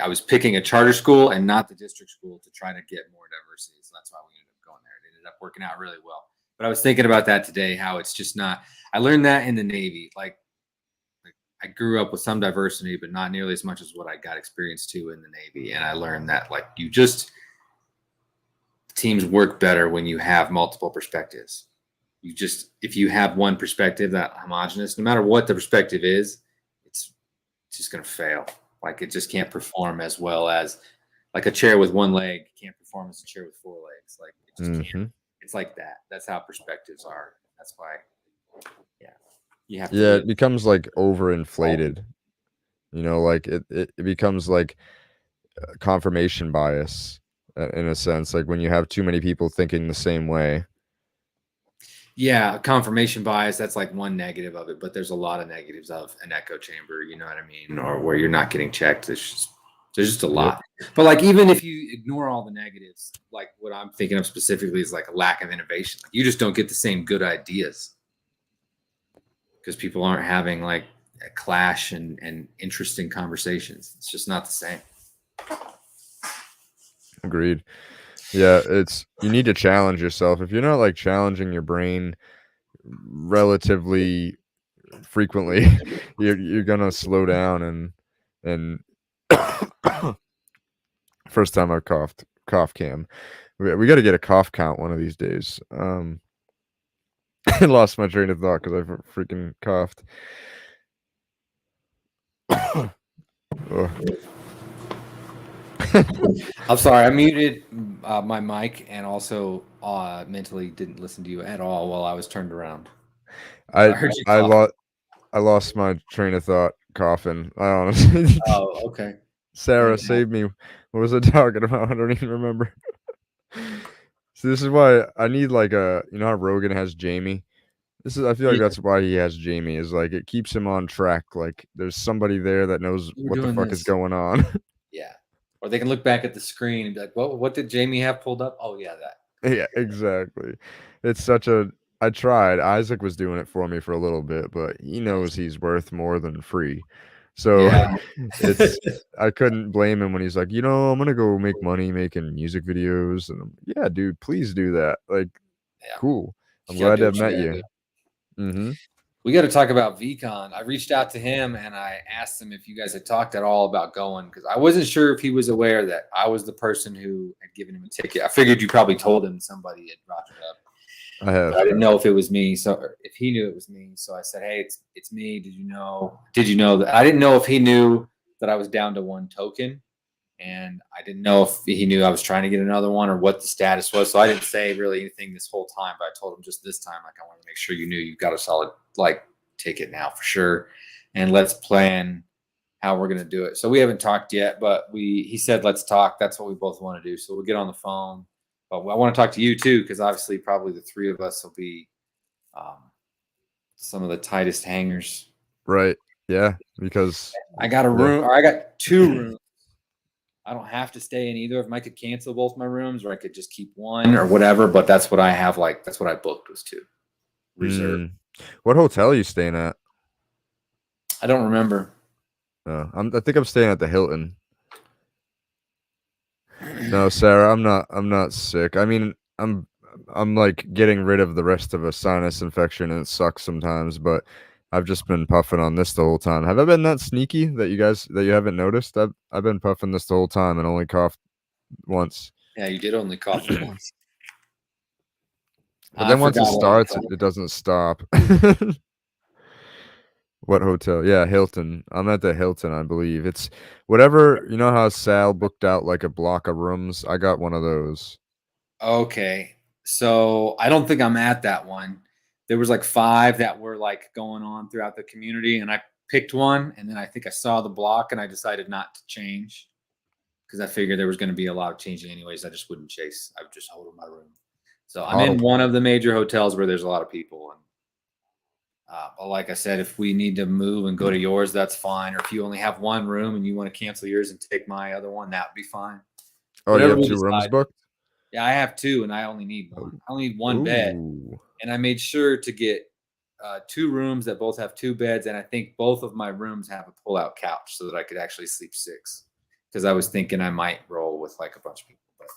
was picking a charter school and not the district school to try to get more diversity. So that's why we ended up going there. It ended up working out really well. But I was thinking about that today, how it's just not. I learned that in the Navy. Like I grew up with some diversity, but not nearly as much as what I got experience to in the Navy. And I learned that like teams work better when you have multiple perspectives. If you have one perspective that homogenous, no matter what the perspective is, it's just going to fail. Like it just can't perform as well as like a chair with one leg can't perform as a chair with four legs. Like it just can't. It's like that. That's how perspectives are. That's why, you have to. Yeah, it becomes like overinflated. Like it becomes like confirmation bias in a sense. Like when you have too many people thinking the same way. Yeah, confirmation bias, that's like one negative of it, but there's a lot of negatives of an echo chamber, you know what I mean? Or where you're not getting checked. There's just a lot. But like even if you ignore all the negatives, like what I'm thinking of specifically is like a lack of innovation. Like you just don't get the same good ideas because people aren't having like a clash and interesting conversations. It's just not the same. Agreed. Yeah, you need to challenge yourself. If you're not like challenging your brain relatively frequently, you're gonna slow down and first time I cough cam. We got to get a cough count one of these days. I lost my train of thought because I freaking coughed. I'm sorry, I muted my mic and also mentally didn't listen to you at all while I was turned around. I heard you I lost my train of thought coughing. I honestly. Oh, okay. Sarah, And, save me. What was I talking about? I don't even remember. So this is why I need like you know how Rogan has Jamie? I feel like yeah, that's why he has Jamie, is like it keeps him on track. Like there's somebody there that knows we're what the doing fuck is this. going on. Yeah. Or they can look back at the screen and be like, what did Jamie have pulled up? Oh, yeah, that. Yeah, exactly. It's such a I tried. Isaac was doing it for me for a little bit, but he knows Nice. he's worth more than free. So Yeah. it's I couldn't blame him when he's like, I'm gonna go make money making music videos. And yeah, dude, please do that. Like, Yeah. cool. I'm You gotta glad do to have what you met gotta you. do. Mm-hmm. We got to talk about VCon. I reached out to him and I asked him if you guys had talked at all about going, because I wasn't sure if he was aware that I was the person who had given him a ticket. I figured you probably told him somebody had brought it up. I have. But I didn't know if it was me. So if he knew it was me, so I said, "Hey, it's me. Did you know? Did you know that?" I didn't know if he knew that I was down to one token, and I didn't know if he knew I was trying to get another one or what the status was. So I didn't say really anything this whole time. But I told him just this time, like, I want to make sure you knew you got a solid ticket now for sure, and let's plan how we're gonna do it. So we haven't talked yet, but he said let's talk. That's what we both want to do. So we'll get on the phone. But I want to talk to you too, because obviously probably the three of us will be some of the tightest hangers. Right. Yeah. Because I got a yeah. room, or I got 2 rooms. I don't have to stay in either of them. I could cancel both my rooms, or I could just keep one or whatever. But that's what I have. That's what I booked, was 2 reserve. What hotel are you staying at? I don't remember. I think I'm staying at the Hilton. No, Sarah, I'm not sick. I mean, I'm like getting rid of the rest of a sinus infection, and it sucks sometimes, but I've just been puffing on this the whole time. Have I been that sneaky that you haven't noticed? I've been puffing this the whole time and only coughed once. Yeah, you did only cough once. But I then once it forgot what starts, hotel. it doesn't stop. What hotel? Yeah, Hilton. I'm at the Hilton, I believe. It's whatever, you know how Sal booked out like a block of rooms? I got one of those. Okay. So I don't think I'm at that one. There was like 5 that were like going on throughout the community, and I picked one, and then I think I saw the block and I decided not to change because I figured there was going to be a lot of changing anyways. I just wouldn't chase. I would just hold in my room. So I'm in one of the major hotels where there's a lot of people. And but like I said, if we need to move and go to yours, that's fine. Or if you only have one room and you want to cancel yours and take my other one, that would be fine. Oh, you Whatever have we 2 rooms decide. booked? Yeah, I have 2, and I only need one. I only need one bed, Ooh. and I made sure to get 2 rooms that both have 2 beds, and I think both of my rooms have a pull-out couch so that I could actually sleep 6. Because I was thinking I might roll with like a bunch of people, but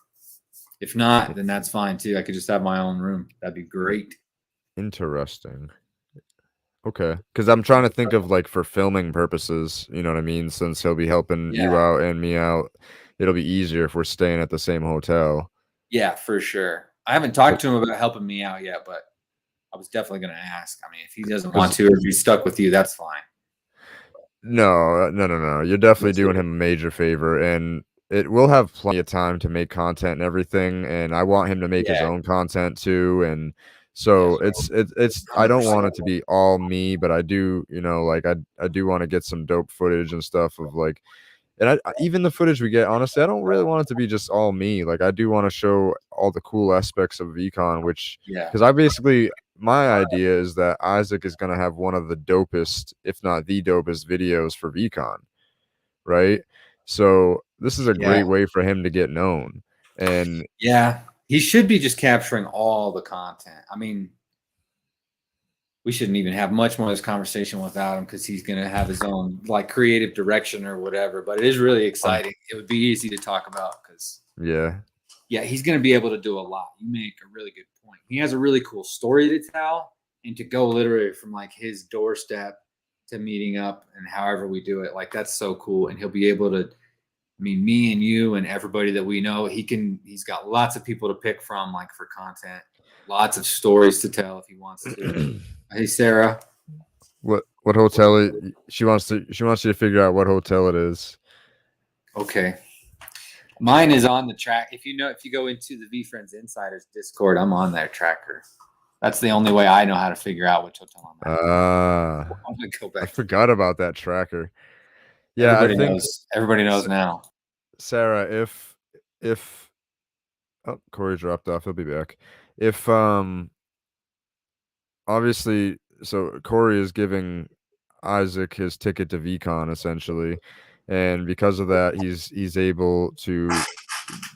if not, then that's fine too. I could just have my own room. That'd be great. Interesting. Okay, because I'm trying to think of like for filming purposes, you know what I mean? Since he'll be helping you Yeah, out and me out, it'll be easier if we're staying at the same hotel. yeah, for sure. I haven't talked to him about helping me out yet, but I was definitely going to ask. I mean, if he doesn't want to, or if he's stuck with you, that's fine. No. You're definitely We'll doing see. him a major favor, and it will have plenty of time to make content and everything. And I want him to make his Yeah, own content too. And yeah, so it's I don't want 100%. it to be all me, but I do, like I do want to get some dope footage and stuff of like. And even the footage we get, honestly, I don't really want it to be just all me. Like, I do want to show all the cool aspects of VCon, Yeah, because my idea is that Isaac is going to have one of the dopest, if not the dopest, videos for VCon, right? So this is a yeah, great way for him to get known. And yeah. He should be just capturing all the content. I mean, we shouldn't even have much more of this conversation without him, because he's going to have his own like creative direction or whatever. But it is really exciting. It would be easy to talk about because, yeah, yeah, he's going to be able to do a lot. You make a really good point. He has a really cool story to tell, and to go literally from like his doorstep to meeting up and however we do it, like that's so cool. And he'll be able to, I mean, me and you and everybody that we know, he's got lots of people to pick from, like for content, lots of stories to tell if he wants to. Hey, Sarah. what hotel she wants you to figure out what hotel it is. Okay. Mine is on the track. If you go into the VeeFriends Insiders Discord, I'm on their tracker. That's the only way I know how to figure out which hotel I'm at. gonna go I back to forgot about that tracker. Yeah, I everybody think knows. Everybody knows now. Sarah, if oh, Corey dropped off, he'll be back. If obviously, so Corey is giving Isaac his ticket to VCon essentially, and because of that, he's able to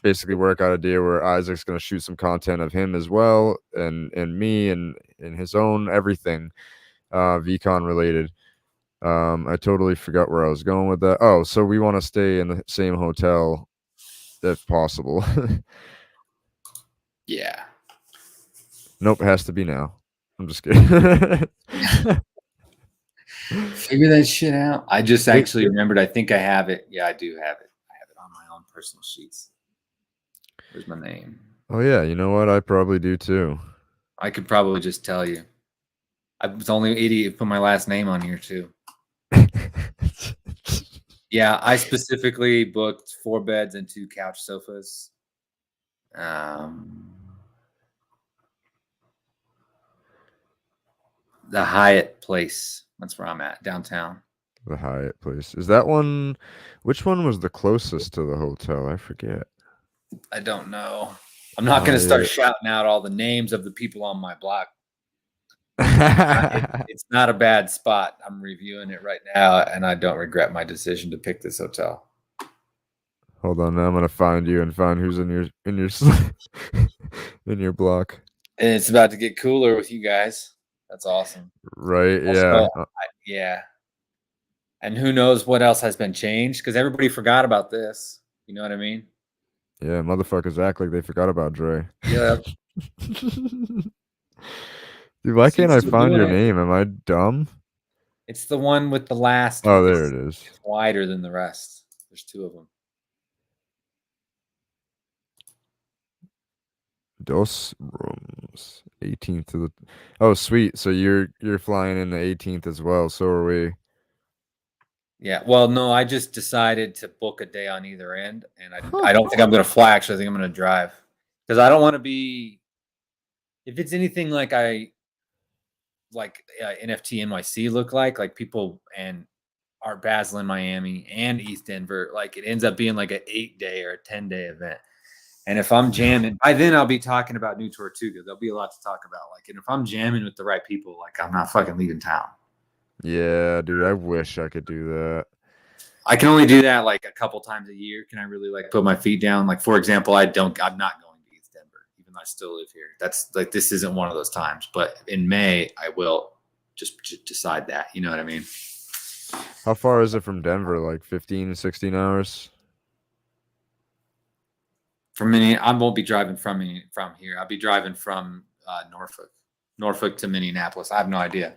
basically work out a deal where Isaac's going to shoot some content of him as well, and me and his own everything, VCon related. I totally forgot where I was going with that. Oh, so we want to stay in the same hotel if possible. Yeah. Nope, it has to be now. I'm just kidding. Figure that shit out. I just Hey, actually remembered. I think I have it. Yeah, I do have it. I have it on my own personal sheets. Where's my name? oh yeah, you know what? I probably do too. I could probably just tell you. I was only an idiot who put my last name on here too. Yeah, I specifically booked 4 beds and 2 couch sofas. The Hyatt Place. That's where I'm at, downtown. The Hyatt place. Is that one? Which one was the closest to the hotel? I forget. I don't know. I'm not going to start shouting out all the names of the people on my block. It's not a bad spot. I'm reviewing it right now, and I don't regret my decision to pick this hotel. Hold on, now I'm gonna find you and find who's in your in your block. And it's about to get cooler with you guys. That's awesome. Right? Also, Yeah. yeah. And who knows what else has been changed? Because everybody forgot about this. You know what I mean? Yeah. Motherfuckers act like they forgot about Dre. Yeah. Dude, why can't I Still find doing your it. name? Am I dumb? It's the one with the last. Oh, there it is. It's wider than the rest. There's 2 of them. Dos rooms. 18th to the. Oh, sweet. So you're flying in the 18th as well. So are we. Yeah. Well, no, I just decided to book a day on either end, and I don't think I'm going to fly. Actually, I think I'm going to drive because I don't want to be. If it's anything like NFT NYC look like people and Art Basel in Miami and East Denver, like it ends up being like an 8-day or a 10-day event. And if I'm jamming, by then I'll be talking about New Tortuga. There'll be a lot to talk about. Like, and if I'm jamming with the right people, like I'm not fucking leaving town. Yeah, dude. I wish I could do that. I can only do that like a couple times a year. Can I really like put my feet down? Like, for example, I'm not going to East Denver, even though I still live here. That's like, this isn't one of those times. But in May, I will just decide that. You know what I mean? How far is it from Denver? Like 15, 16 hours? From Minneapolis, I won't be driving from here. I'll be driving from Norfolk to Minneapolis. I have no idea.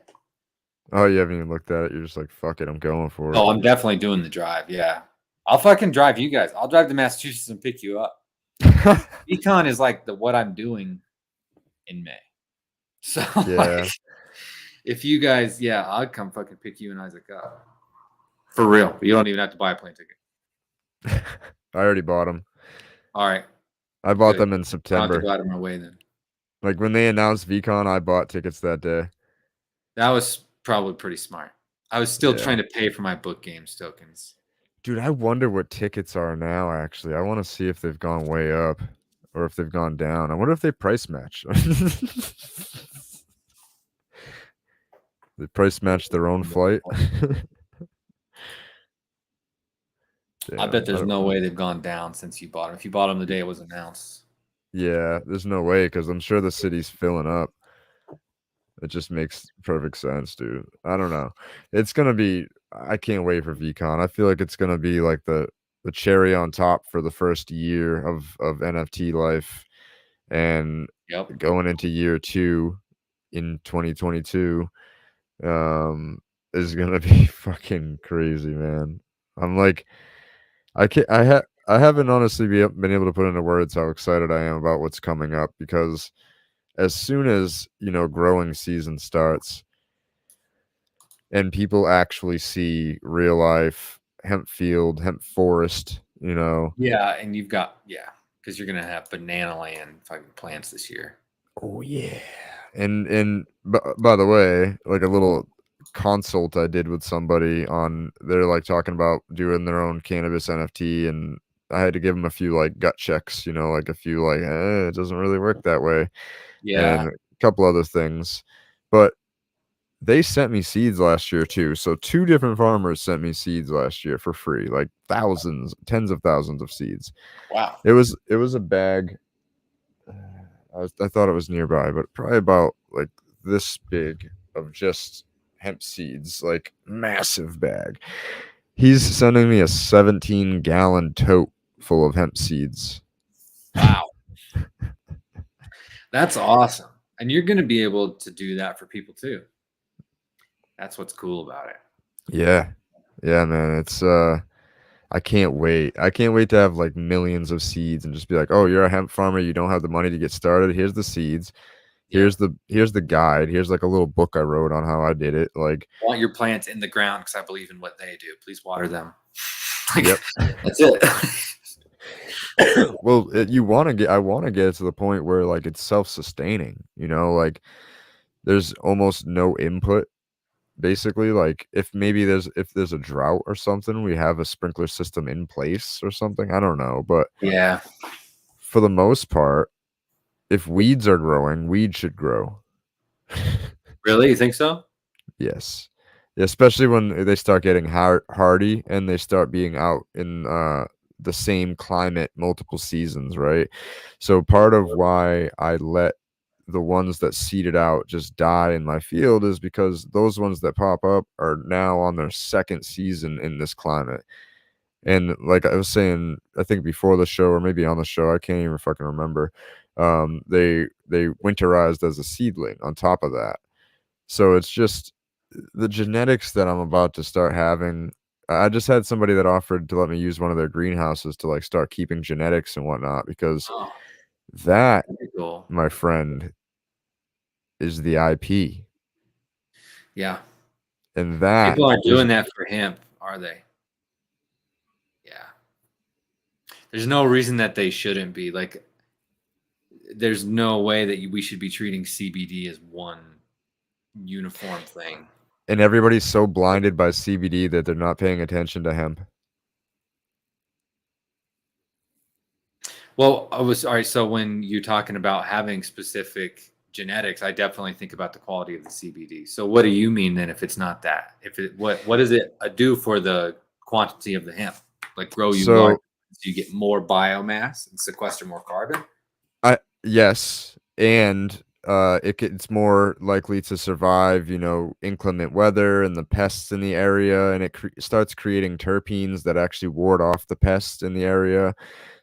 Oh, you haven't even looked at it. You're just like, fuck it, I'm going for it. Oh, I'm definitely doing the drive. Yeah, I'll fucking drive you guys. I'll drive to Massachusetts and pick you up. Econ is like what I'm doing in May. So Yeah. like, if you guys, yeah, I'll come fucking pick you and Isaac up. For real. You don't even have to buy a plane ticket. I already bought them. All right. I bought Good. them in I'll have to September. go out of my way then. Like when they announced VCon, I bought tickets that day. That was probably pretty smart. I was still Yeah. trying to pay for my book games tokens. Dude, I wonder what tickets are now, actually. I want to see if they've gone way up or if they've gone down. I wonder if they price match. They price match their own flight. I bet there's no way they've gone down since you bought them. If you bought them the day it was announced. Yeah, there's no way because I'm sure the city's filling up. It just makes perfect sense, dude. I don't know. It's gonna be. I can't wait for VCon. I feel like it's gonna be like the cherry on top for the first year of NFT life, and Yep. going into year 2 in 2022 is gonna be fucking crazy, man. I'm like, I haven't honestly been able to put into words how excited I am about what's coming up because as soon as growing season starts and people actually see real life hemp field, hemp forest, Yeah, and you've got because you're gonna have banana land fucking plants this year. oh yeah. And by the way, like a little consult I did with somebody on they're like talking about doing their own cannabis NFT, and I had to give them a few like gut checks, like a few like it doesn't really work that way, Yeah. and a couple other things. But they sent me seeds last year too. So two different farmers sent me seeds last year for free, like thousands, tens of thousands of seeds. Wow. It was a bag. I thought it was nearby, but probably about like this big of just hemp seeds, like massive bag. He's sending me a 17-gallon tote full of hemp seeds. Wow. That's awesome. And you're going to be able to do that for people too. That's what's cool about it. Yeah. Yeah, man. It's I can't wait. I can't wait to have like millions of seeds and just be like, "Oh, you're a hemp farmer, you don't have the money to get started. Here's the seeds. Yeah. Here's the guide. Here's like a little book I wrote on how I did it." Like, I want your plants in the ground because I believe in what they do. Please water them. Like, yep. that's it. Well, I want to get it to the point where like it's self-sustaining, like there's almost no input basically. Like if there's a drought or something, we have a sprinkler system in place or something. I don't know, but Yeah. for the most part, if weeds are growing, weeds should grow. Really? You think so? Yes. Especially when they start getting hardy and they start being out in the same climate multiple seasons, right? So part of why I let the ones that seeded out just die in my field is because those ones that pop up are now on their second season in this climate. And like I was saying, I think before the show or maybe on the show, I can't even fucking remember. They winterized as a seedling on top of that. So it's just the genetics that I'm about to start having. I just had somebody that offered to let me use one of their greenhouses to like start keeping genetics and whatnot, because Oh, that, very cool. my friend, is the IP. Yeah. And that People aren't is doing that for hemp, are they? Yeah. There's no reason that they shouldn't be. Like, there's no way that we should be treating CBD as one uniform thing. and everybody's so blinded by CBD that they're not paying attention to hemp. Well, I was all right. So when you're talking about having specific genetics, I definitely think about the quality of the CBD. So what do you mean then if it's not that? If it what does it do for the quantity of the hemp? Like grow you larger, So so you get more biomass and sequester more carbon? yes, and it's more likely to survive, inclement weather and the pests in the area, and it starts creating terpenes that actually ward off the pests in the area.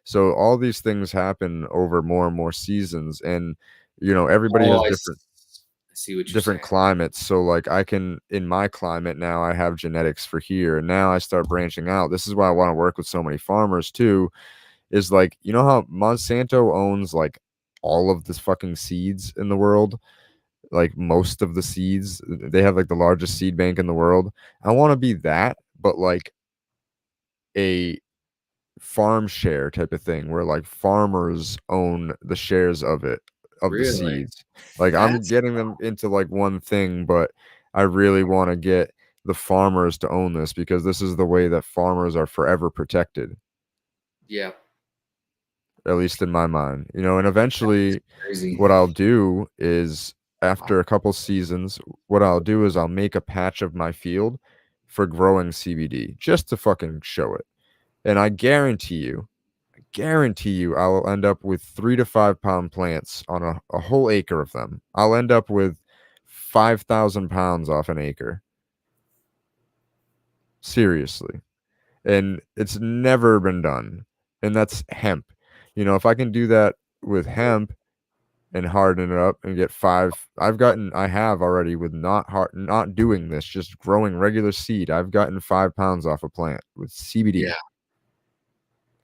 So all these things happen over more and more seasons, and everybody has Oh, I see what you're different saying. climates. So like in my climate now, I have genetics for here, and now I start branching out. This is why I want to work with so many farmers too, is like, how Monsanto owns like all of the fucking seeds in the world, like most of the seeds. They have like the largest seed bank in the world. I want to be that, but like a farm share type of thing where like farmers own the shares of the Really? seeds. Like I'm That's getting them into like one thing, but I really want to get the farmers to own this, because this is the way that farmers are forever protected, yeah, at least in my mind. And eventually crazy. what I'll do is, after a couple seasons, what I'll do is I'll make a patch of my field for growing CBD just to fucking show it. And I guarantee you I will end up with 3 to 5 pound plants on a whole acre of them. I'll end up with 5,000 pounds off an acre. Seriously. And it's never been done. And that's hemp. If I can do that with hemp and harden it up and get I have already, with not doing this, just growing regular seed, I've gotten 5 pounds off a plant with CBD. Yeah,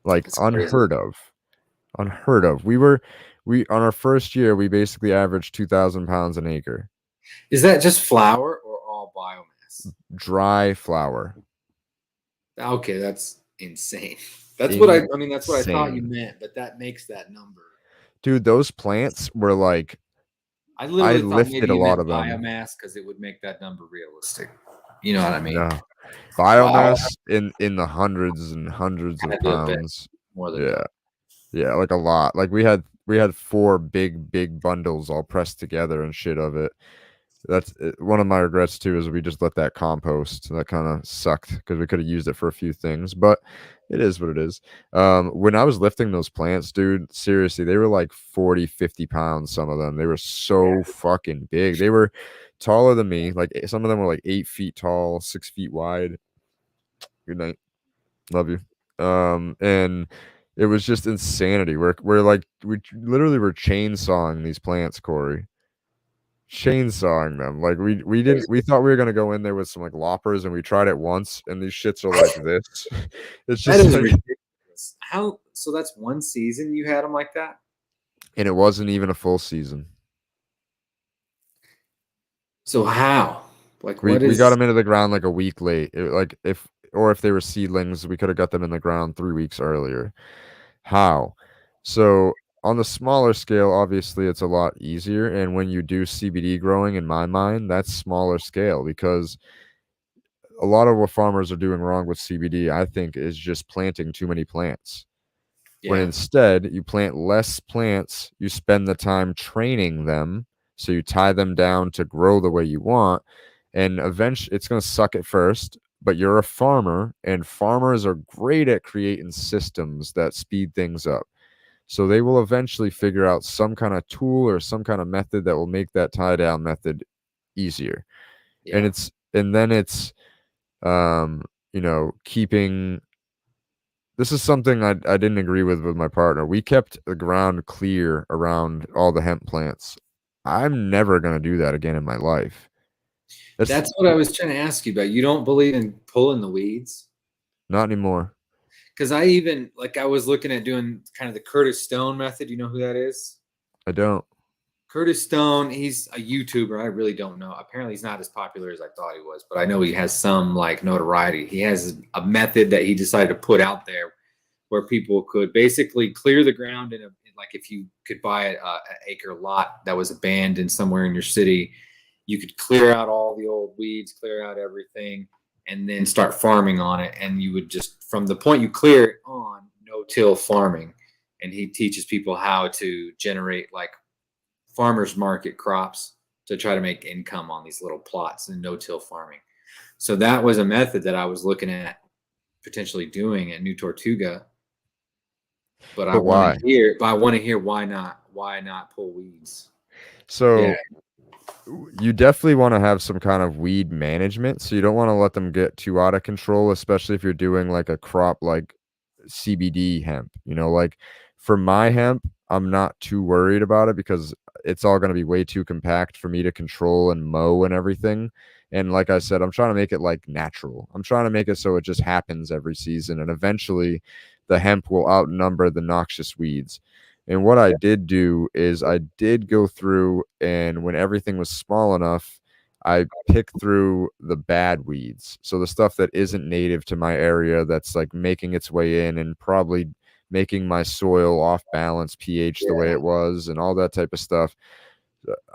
Like that's crazy. unheard of. We on our first year, we basically averaged 2,000 pounds an acre. Is that just flour or all biomass? Dry flower. Okay, that's insane. That's what I mean, that's what I thought you Insane. meant, but that makes that number. Dude, those plants were like I I literally thought lifted maybe a you lot meant of them. biomass because it would make that number realistic. You know what I mean? No. Wow. Biomass in the hundreds and hundreds of Had to have been pounds. more than Yeah. that. Yeah, like a lot. Like we had 4 big bundles all pressed together and shit of it. That's one of my regrets too is we just let that compost. That kind of sucked because we could have used it for a few things, but it is what it is. When I was lifting those plants, dude, seriously, they were like 40, 50 pounds, some of them. They were so fucking big. They were taller than me. Like some of them were like 8 feet tall, 6 feet wide. Good night. Love you. And it was just insanity. We're like literally were chainsawing these plants, Corey. Chainsawing them. Like we didn't we thought we were gonna go in there with some like loppers and we tried it once and these shits are like this. It's That just is like ridiculous. How? So that's one season you had them like that. and it wasn't even a full season. So how? Like, what We got is? them into the ground like a week late. Like if they were seedlings, we could have got them in the ground 3 weeks earlier. How? So on the smaller scale, obviously it's a lot easier. And when you do CBD growing, in my mind, that's smaller scale because a lot of what farmers are doing wrong with CBD, I think, is just planting too many plants. When Yeah, instead you plant less plants, you spend the time training them. So you tie them down to grow the way you want. And eventually it's going to suck at first, but you're a farmer, and farmers are great at creating systems that speed things up. So they will eventually figure out some kind of tool or some kind of method that will make that tie down method easier. And yeah. then it's um, keeping this is something I didn't agree with my partner. We kept the ground clear around all the hemp plants. I'm never gonna do that again in my life. That's That's what I was trying to ask you about. You don't believe in pulling the weeds? not anymore. Because I even like I was looking at doing kind of the Curtis Stone method. You know who that is? I don't. Curtis Stone, he's a YouTuber. I really don't know. Apparently, he's not as popular as I thought he was, but I know he has some like notoriety. He has a method that he decided to put out there where people could basically clear the ground like if you could buy an acre lot that was abandoned somewhere in your city, you could clear out all the old weeds, clear out everything, and then start farming on it. And you would just from the point you clear it on no-till farming. And he teaches people how to generate like farmers market crops to try to make income on these little plots and no-till farming. So that was a method that I was looking at potentially doing at New Tortuga. But I But want to why? hear. But I want to hear why not? Why not pull weeds? Yeah, So you definitely want to have some kind of weed management. So you don't want to let them get too out of control, especially if you're doing like a crop like CBD hemp. Like for my hemp, I'm not too worried about it because it's all going to be way too compact for me to control and mow and everything. And like I said, I'm trying to make it like natural. I'm trying to make it so it just happens every season. And eventually the hemp will outnumber the noxious weeds. And what I did do is I did go through, and when everything was small enough, I picked through the bad weeds. So the stuff that isn't native to my area that's like making its way in and probably making my soil off balance pH the way yeah, it was and all that type of stuff.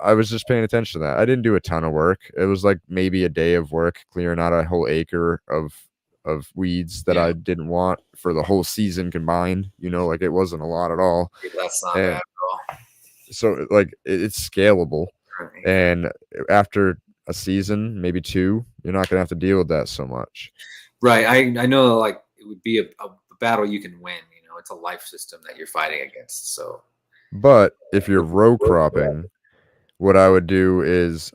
I was just paying attention to that. I didn't do a ton of work. It was like maybe a day of work clearing out a whole acre of weeds that yeah. I didn't want for the whole season combined. Like it wasn't a lot at all. That's not bad And at so like it's scalable. all. And after a season, maybe 2, you're not gonna have to deal with that so much. Right. I know like it would be a battle you can win. You know, it's a life system that you're fighting against. So But if you're row cropping, what I would do is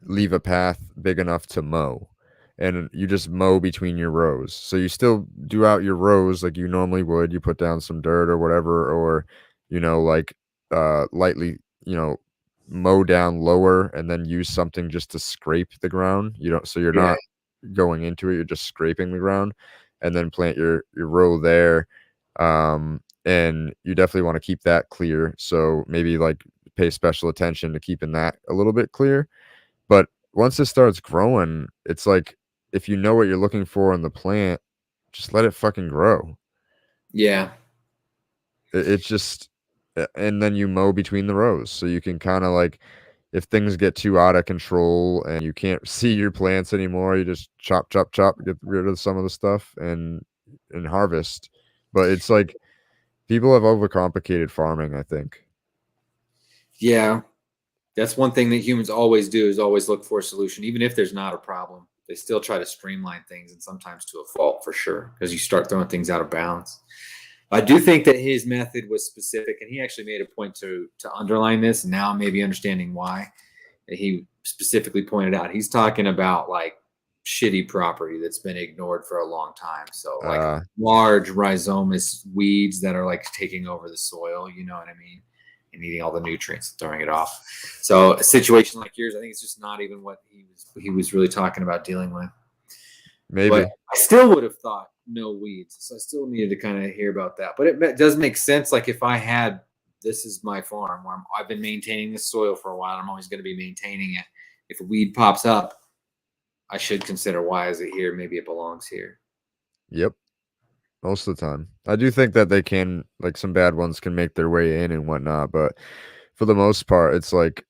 leave a path big enough to mow. And you just mow between your rows. So you still do out your rows like you normally would. You put down some dirt or whatever, or like lightly, mow down lower and then use something just to scrape the ground. So you're yeah, not going into it, you're just scraping the ground, and then plant your row there. And you definitely want to keep that clear. So maybe like pay special attention to keeping that a little bit clear. But once it starts growing, it's like if you know what you're looking for in the plant, just let it fucking grow. yeah, It's just, and then you mow between the rows, so you can kind of like if things get too out of control and you can't see your plants anymore, you just chop, chop, chop, get rid of some of the stuff and harvest. But it's like people have overcomplicated farming, I think. Yeah, that's one thing that humans always do is always look for a solution, even if there's not a problem. They still try to streamline things, and sometimes to a fault for sure, because you start throwing things out of bounds. I do think that his method was specific, and he actually made a point to underline this. And now maybe understanding why he specifically pointed out. He's talking about like shitty property that's been ignored for a long time. So like large rhizomous weeds that are like taking over the soil. You know what I mean? And eating all the nutrients, throwing it off. So a situation like yours, I think it's just not even what he was really talking about dealing with. Maybe. But I still would have thought no weeds. So I still needed to kind of hear about that. But it does make sense. Like if I had, this is my farm where I've been maintaining the soil for a while. I'm always going to be maintaining it. If a weed pops up, I should consider, why is it here? Maybe it belongs here. Yep. Most of the time. I do think that they can, like some bad ones can make their way in and whatnot, but for the most part, it's like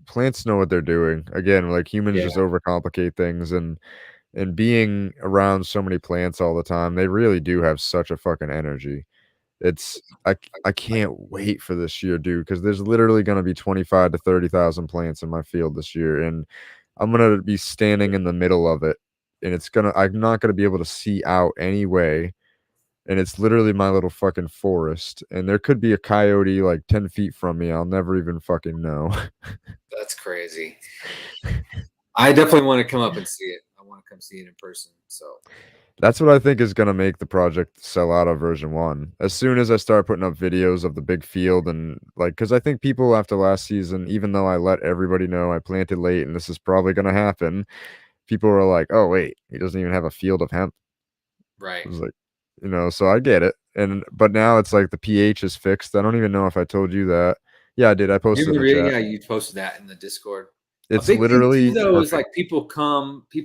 plants know what they're doing. Again, like humans just overcomplicate things, and being around so many plants all the time, they really do have such a fucking energy. It's I can't wait for this year, dude, because there's literally gonna be 25 to 30,000 plants in my field this year, and I'm gonna be standing in the middle of it, and I'm not gonna be able to see out anyway, and it's literally my little fucking forest, and there could be a coyote like 10 feet from me. I'll never even fucking know. That's crazy. I definitely want to come up and see it. I want to come see it in person. So that's what I think is going to make the project sell out of version 1. As soon as I start putting up videos of the big field, and like, because I think people after last season, even though I let everybody know I planted late and this is probably going to happen, people were like, oh wait, he doesn't even have a field of hemp. Right. It was like, so I get it. But now it's like the pH is fixed. I don't even know if I told you that. Yeah, I did. I posted in the chat. Yeah, you posted that in the Discord. It's a big literally thing too, though, perfect. is like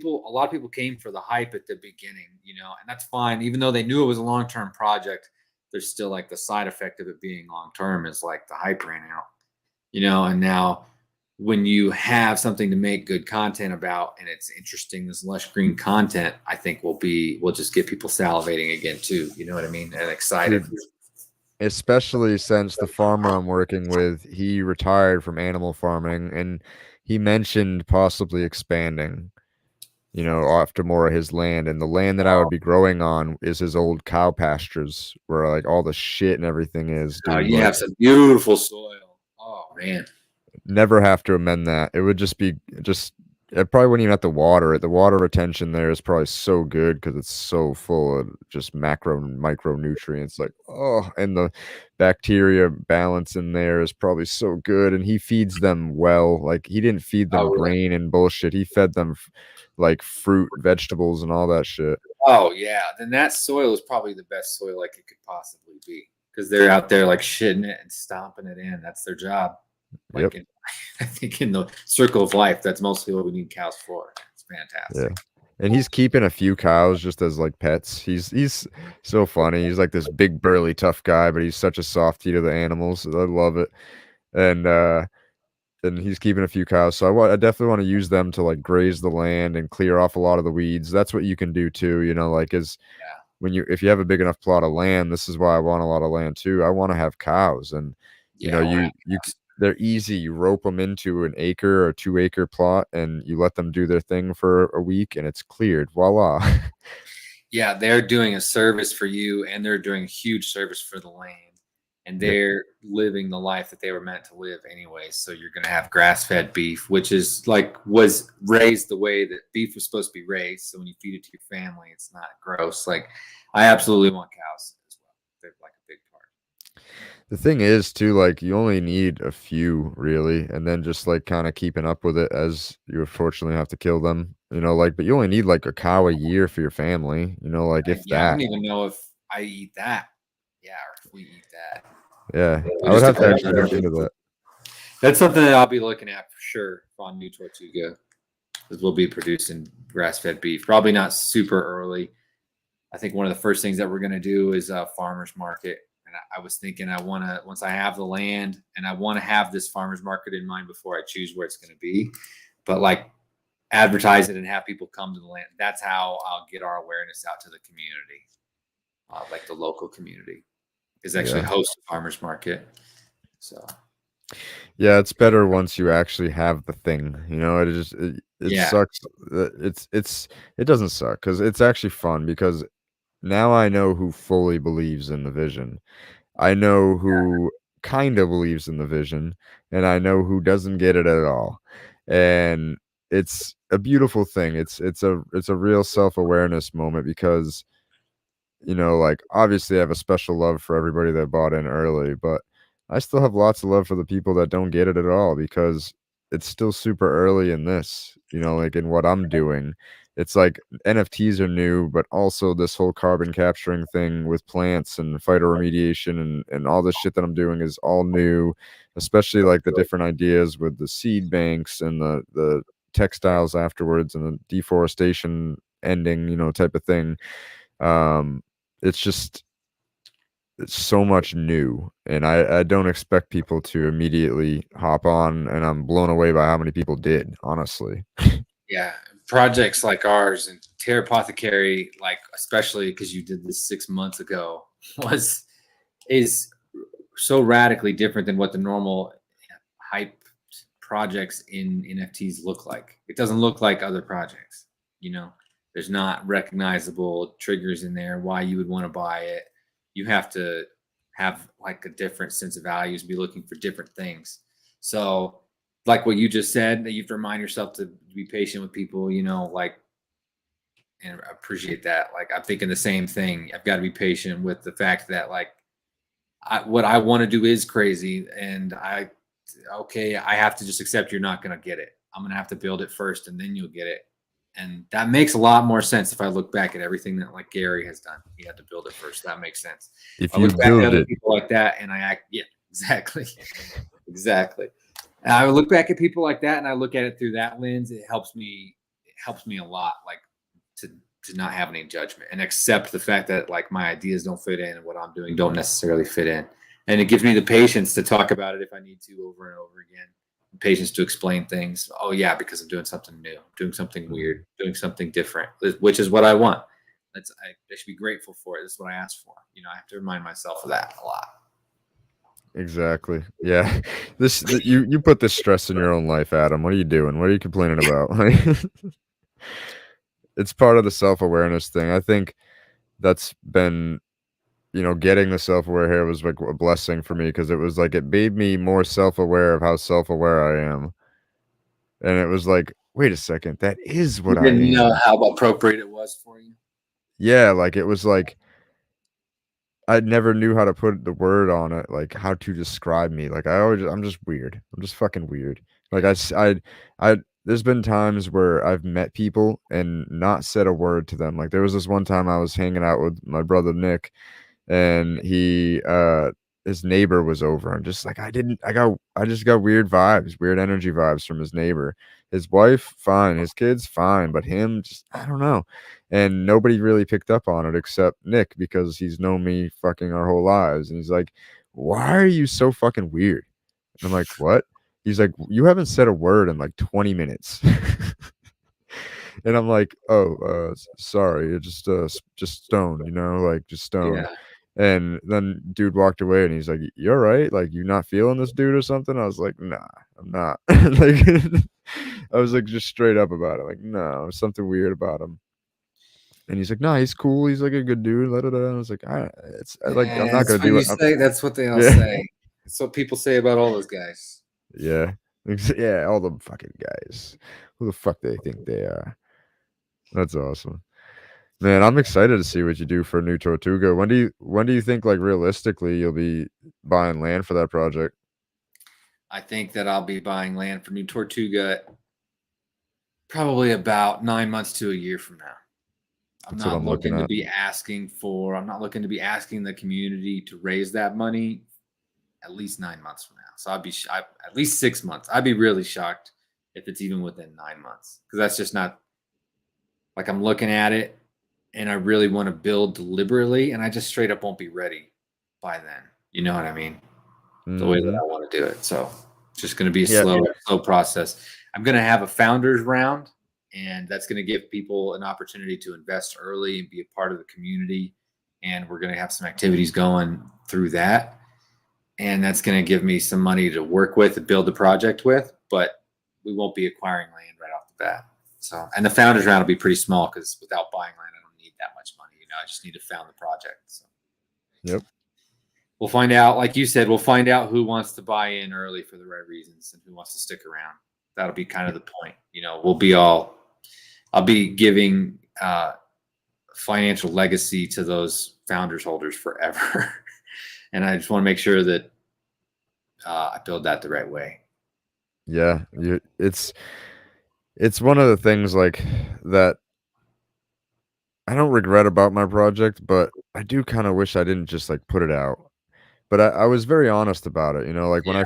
a lot of people came for the hype at the beginning, and that's fine. Even though they knew it was a long-term project, there's still like the side effect of it being long-term is like the hype ran out, and now when you have something to make good content about and it's interesting, this lush green content, I think will just get people salivating again too. You know what I mean? And excited. Dude, especially since the farmer I'm working with, he retired from animal farming, and he mentioned possibly expanding, after more of his land. And the land that I would be growing on is his old cow pastures where like all the shit and everything is, dude. You have some beautiful soil. Oh man. Never have to amend that. It would just be I probably wouldn't even have to water it. The water retention there is probably so good because it's so full of just macro and micronutrients. Like, and the bacteria balance in there is probably so good. And he feeds them well. Like, he didn't feed them grain and bullshit. He fed them like fruit, vegetables, and all that shit. Oh yeah, then that soil is probably the best soil like it could possibly be, because they're out there like shitting it and stomping it in. That's their job. Like I think in the circle of life, that's mostly what we need cows for. It's fantastic. Yeah. And he's keeping a few cows just as like pets. He's so funny. He's like this big burly tough guy, but he's such a softie to the animals. I love it. And he's keeping a few cows. So I definitely want to use them to like graze the land and clear off a lot of the weeds. That's what you can do too, like if you have a big enough plot of land, this is why I want a lot of land too. I want to have cows, and they're easy. You rope them into an acre or 2-acre plot and you let them do their thing for a week and it's cleared. Voila. Yeah, they're doing a service for you, and they're doing a huge service for the land. And they're living the life that they were meant to live anyway. So you're going to have grass-fed beef, which is was raised the way that beef was supposed to be raised. So when you feed it to your family, it's not gross. Like, I absolutely want cows as well. They're like a big part. The thing is too, like, you only need a few really, and then just like kind of keeping up with it as you unfortunately have to kill them, but you only need like a cow a year for your family, like if that. I don't even know if I eat that. Yeah, or if we eat that. Yeah, I would have to actually look into that. That's something that I'll be looking at for sure on New Tortuga, because we'll be producing grass-fed beef. Probably not super early. I think one of the first things that we're going to do is a farmer's market And I was thinking once I have the land and I want to have this farmer's market in mind before I choose where it's going to be, but like advertise it and have people come to the land. That's how I'll get our awareness out to the community, like the local community is actually host a farmer's market. So yeah, it's better once you actually have the thing, you know. It sucks. It doesn't suck because it's actually fun because now I know who fully believes in the vision. I know who kind of believes in the vision, and I know who doesn't get it at all. And it's a beautiful thing. It's a real self-awareness moment because, you know, like, obviously I have a special love for everybody that bought in early, but I still have lots of love for the people that don't get it at all because it's still super early in this, you know, like in what I'm doing. It's like NFTs are new, but also this whole carbon capturing thing with plants and phytoremediation and all this shit that I'm doing is all new, especially like the different ideas with the seed banks and the textiles afterwards and the deforestation ending, you know, type of thing. um it's just it's so much new, and I don't expect people to immediately hop on, and I'm blown away by how many people did, honestly. yeah, projects like ours and Terra Apothecary, like especially because you did this 6 months ago, was is so radically different than what the normal hype projects in NFTs look like. It doesn't look like other projects. You know, there's not recognizable triggers in there why you would want to buy it. You have to have like a different sense of values, be looking for different things. So, like what you just said, that you have to remind yourself to be patient with people, you know, like, and appreciate that. Like, I'm thinking the same thing. I've got to be patient with the fact that, like, what I want to do is crazy. And okay, I have to just accept you're not going to get it. I'm going to have to build it first and then you'll get it. And that makes a lot more sense if I look back at everything that like Gary has done. He had to build it first. That makes sense. If I you look back at build other it, people like that and I act, yeah, exactly. Exactly. And I look back at people like that and I look at it through that lens. It helps me a lot, like to not have any judgment and accept the fact that like my ideas don't fit in and what I'm doing don't necessarily fit in. And it gives me the patience to talk about it if I need to over and over again. Patience to explain things. Oh yeah, because I'm doing something new, doing something weird, doing something different, which is what I want. I should be grateful for it. This is what I asked for. You know, I have to remind myself of that a lot. exactly. Yeah. You put this stress in your own life, Adam. What are you doing? What are you complaining about? It's part of the self-awareness thing. I think that's been, you know, getting the self-aware hair was like a blessing for me because it was like it made me more self-aware of how self-aware I am. And it was like, wait a second, that is You what I didn't know am. how appropriate it was for you. Yeah, like it was like I never knew how to put the word on it, like how to describe me. Like I'm just weird. I'm just fucking weird. Like there's been times where I've met people and not said a word to them. Like there was this one time I was hanging out with my brother Nick, and his neighbor was over, and just like I just got weird energy vibes from his neighbor. His wife fine, his kids fine, but him just, I don't know. And nobody really picked up on it except Nick because he's known me fucking our whole lives, and he's like, why are you so fucking weird? And I'm like, what? He's like, you haven't said a word in like 20 minutes. And I'm like, oh, sorry, it just stoned, you know, like just stoned. Yeah. And then dude walked away, and he's like, "You're right. Like, you not feeling this dude or something?" I was like, "Nah, I'm not." Like, I was like, just straight up about it. Like, no, there's something weird about him. And he's like, "No, he's cool. He's like a good dude." Da, da, da. I was like, it's like I'm not That's gonna what do you it. say. That's what they all Yeah, say. That's what people say about all those guys. yeah, yeah. All the fucking guys. Who the fuck they think they are? That's awesome. Man, I'm excited to see what you do for New Tortuga. When do you think, like, realistically you'll be buying land for that project? I think that I'll be buying land for New Tortuga probably about 9 months to a year from now. I'm That's what not I'm looking looking to at. be I'm not looking to be asking the community to raise that money at least 9 months from now. So at least 6 months. I'd be really shocked if it's even within 9 months because that's just not like I'm looking at it and I really want to build deliberately and I just straight up won't be ready by then. You know what I mean? The way that Mhm. I want to do it. So it's just going to be a Yeah. slow process. I'm going to have a founders round, and that's going to give people an opportunity to invest early and be a part of the community. And we're going to have some activities going through that. And that's going to give me some money to work with and build the project with, but we won't be acquiring land right off the bat. So, and the founders round will be pretty small because without buying land, I don't need that much money. I just need to found the project. So Yep. we'll find out, like you said, we'll find out who wants to buy in early for the right reasons and who wants to stick around. That'll be kind of the point. I'll be giving financial legacy to those founders holders forever. And I just want to make sure that I build that the right way. Yeah, it's one of the things like that I don't regret about my project, but I do kind of wish I didn't just like put it out. But I was very honest about it, like Yeah.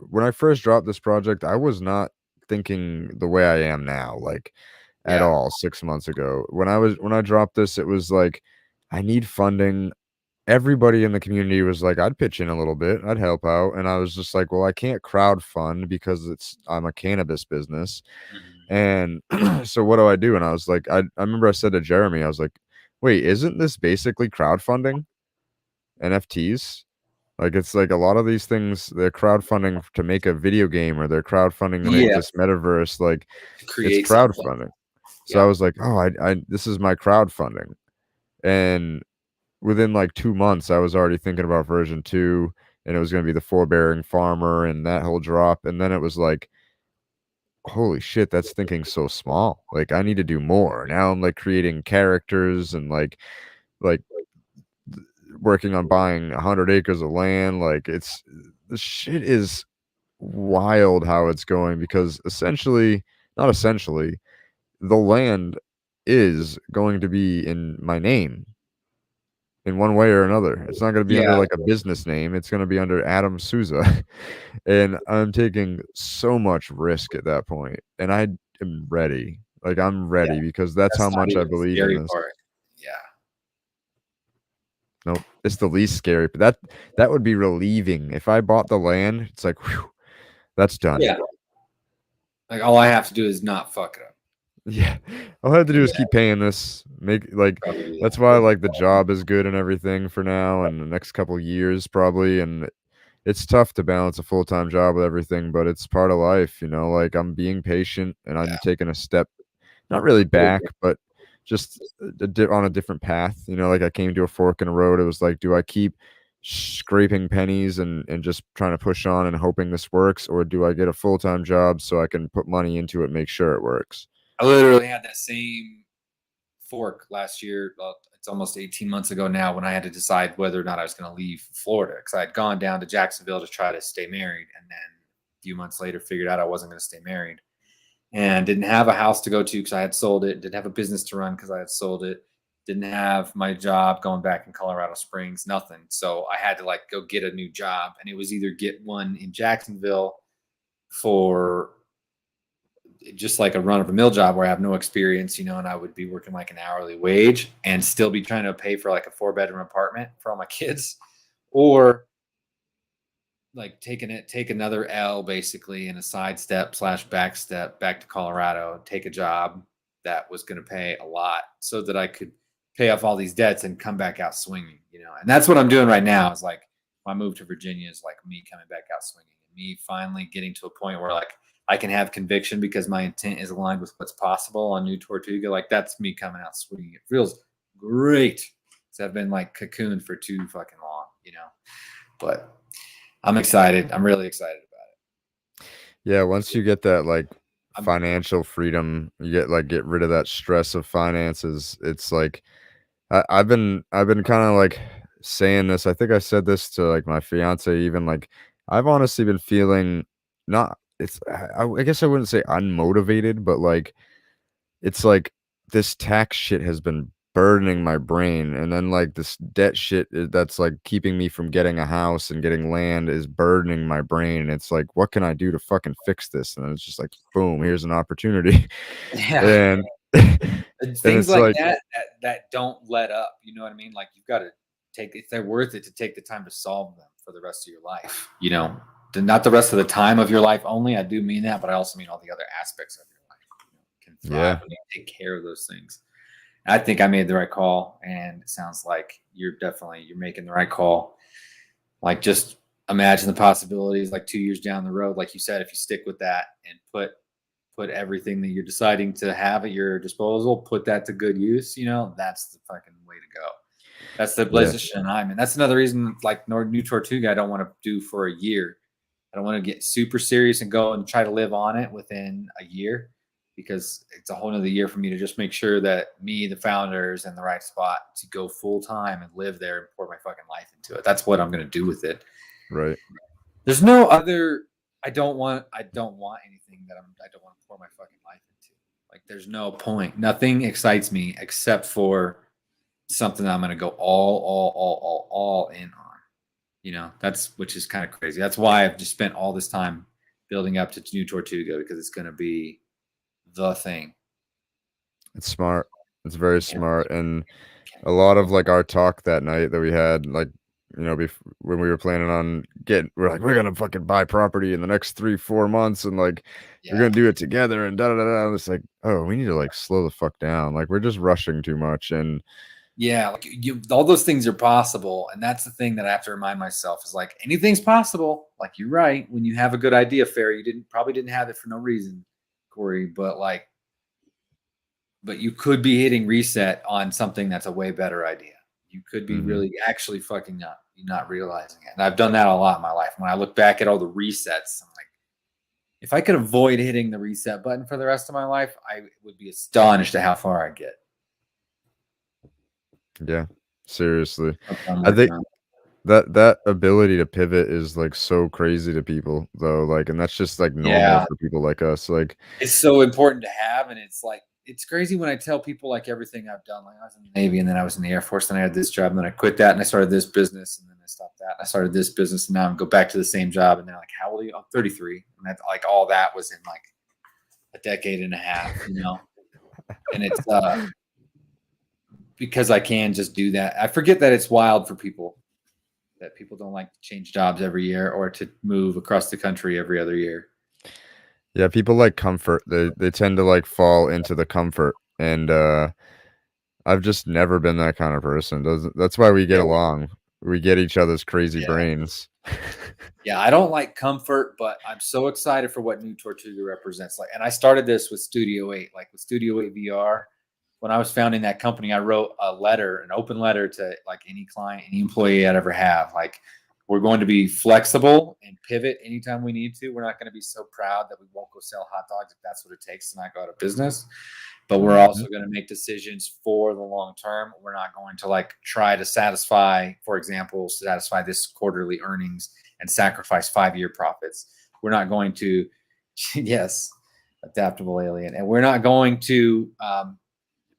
when I first dropped this project, I was not thinking the way I am now, like at Yeah. all 6 months ago. When I dropped this, it was like I need funding. Everybody in the community was like, I'd pitch in a little bit, I'd help out. And I was just like, well, I can't crowd fund because I'm a cannabis business. Mhm. And so what do I do? And I was like, I remember I said to Jeremy, I was like, wait, isn't this basically crowdfunding NFTs? Like it's like a lot of these things, they're crowdfunding to make a video game or they're crowdfunding to make Yeah. this metaverse. Like To it's create something. crowdfunding. So I Yeah. was like, oh, I this is my crowdfunding. And within like 2 months, I was already thinking about version two, and it was going to be the forbearing farmer and that whole drop. And then it was like, holy shit, that's thinking so small. Like I need to do more. Now I'm like creating characters and like working on buying 100 acres of land. Like the shit is wild how it's going because not essentially, the land is going to be in my name in one way or another. It's not going to be under Yeah. like a business name. It's going to be under Adam Souza. And I'm taking so much risk at that point. And I am ready. Like I'm Yeah. ready because that's That's how not much I even the believe in scary this. part. Yeah. Nope, it's the least scary. But that would be relieving. If I bought the land, it's like, whew, that's done. Yeah. Like all I have to do is not fuck it up. Yeah. All I have to do is Yeah. keep paying this. Make like Probably do that's that. why like the job is good and everything for now and the next couple years probably. And it's tough to balance a full-time job with everything, but it's part of life, like I'm being patient and Yeah. I'm taking a step, not really back, but just on a different path. Like I came to a fork in the road. It was like, do I keep scraping pennies and just trying to push on and hoping this works, or do I get a full-time job so I can put money into it, make sure it works? I literally had that same fork last year. Well, it's almost 18 months ago now when I had to decide whether or not I was going to leave Florida because I had gone down to Jacksonville to try to stay married. And then a few months later, figured out I wasn't going to stay married and didn't have a house to go to because I had sold it. Didn't have a business to run because I had sold it. Didn't have my job going back in Colorado Springs, nothing. So I had to like go get a new job. And it was either get one in Jacksonville for just like a run of a mill job where I have no experience, and I would be working like an hourly wage and still be trying to pay for like a 4-bedroom apartment for all my kids, or like take another L basically in a sidestep / back step back to Colorado, take a job that was going to pay a lot so that I could pay off all these debts and come back out swinging. And that's what I'm doing right now is like my move to Virginia is like me coming back out swinging and me finally getting to a point where like I can have conviction because my intent is aligned with what's possible on New Tortuga. Like that's me coming out swinging. It feels great. So I've been like cocooned for too fucking long. But I'm excited. I'm really excited about it. Yeah, once you get that like financial freedom, you get rid of that stress of finances. It's like I've been kind of like saying this. I think I said this to like my fiance. Even like I've honestly been feeling not. I guess I wouldn't say unmotivated, but like it's like this tax shit has been burdening my brain, and then like this debt shit that's like keeping me from getting a house and getting land is burdening my brain. And it's like, what can I do to fucking fix this? And it's just like, boom, here's an opportunity. Yeah. And and Things it's like like, that don't let up. You know what I mean? Like you've got to if they're worth it, to take the time to solve them for the rest of your life. You know, not the rest of the time of your life only. I do mean that, but I also mean all the other aspects of your life, can thrive Yeah. when you take care of those things. I think I made the right call, and it sounds like you're making the right call. Like, just imagine the possibilities, like 2 years down the road, like you said, if you stick with that and put everything that you're deciding to have at your disposal, put that to good use, that's the fucking way to go. That's the Yeah. position I'm in. That's another reason, like, New Tortuga, I don't want to do for a year. I don't want to get super serious and go and try to live on it within a year, because it's a whole nother year for me to just make sure that me, the founder, is in the right spot to go full time and live there and pour my fucking life into it. That's what I'm going to do with it. Right. There's no other. I don't want anything that I don't want to pour my fucking life into. Like, there's no point. Nothing excites me except for something that I'm going to go all in on. Which is kind of crazy. That's why I've just spent all this time building up to New Tortuga, because it's going to be the thing. It's smart. It's very smart. And a lot of like our talk that night that we had, like, when we were planning on we're going to fucking buy property in the next 3-4 months, and like, we're going to do it together, and da. It's like, oh, we need to like slow the fuck down. Like, we're just rushing too much. And yeah, like, all those things are possible. And that's the thing that I have to remind myself, is like, anything's possible. Like, you're right. When you have a good idea, Fair, you probably didn't have it for no reason, Cory, but you could be hitting reset on something that's a way better idea. You could be really actually fucking up. You're not realizing it. And I've done that a lot in my life. When I look back at all the resets, I'm like, if I could avoid hitting the reset button for the rest of my life, I would be astonished at how far I get. Yeah, seriously. I think that ability to pivot is like so crazy to people, though. Like, and that's just like normal for people like us. Like, it's so important to have. And it's like, it's crazy when I tell people like everything I've done. Like, I was in the Navy, and then I was in the Air Force, and I had this job, and then I quit that, and I started this business, and then I stopped that, and I started this business, and now I'm go back to the same job. And they're like, "How old are you?" I'm 33, and that's like, all that was in like a decade and a half, And it's because I can just do that. I forget that it's wild for people, that people don't like to change jobs every year or to move across the country every other year. Yeah, people like comfort. They tend to like fall into the comfort, and I've just never been that kind of person. That's why we get along. We get each other's crazy brains. Yeah, I don't like comfort, but I'm so excited for what New Tortuga represents. Like, and I started this with Studio 8, like with Studio 8 VR. When I was founding that company, I wrote an open letter to like any client, any employee I'd ever have. Like, we're going to be flexible and pivot anytime we need to. We're not going to be so proud that we won't go sell hot dogs if that's what it takes to not go out of business. But we're also going to make decisions for the long term. We're not going to like try to satisfy this quarterly earnings and sacrifice 5-year profits. We're not going to, yes, adaptable alien. And we're not going to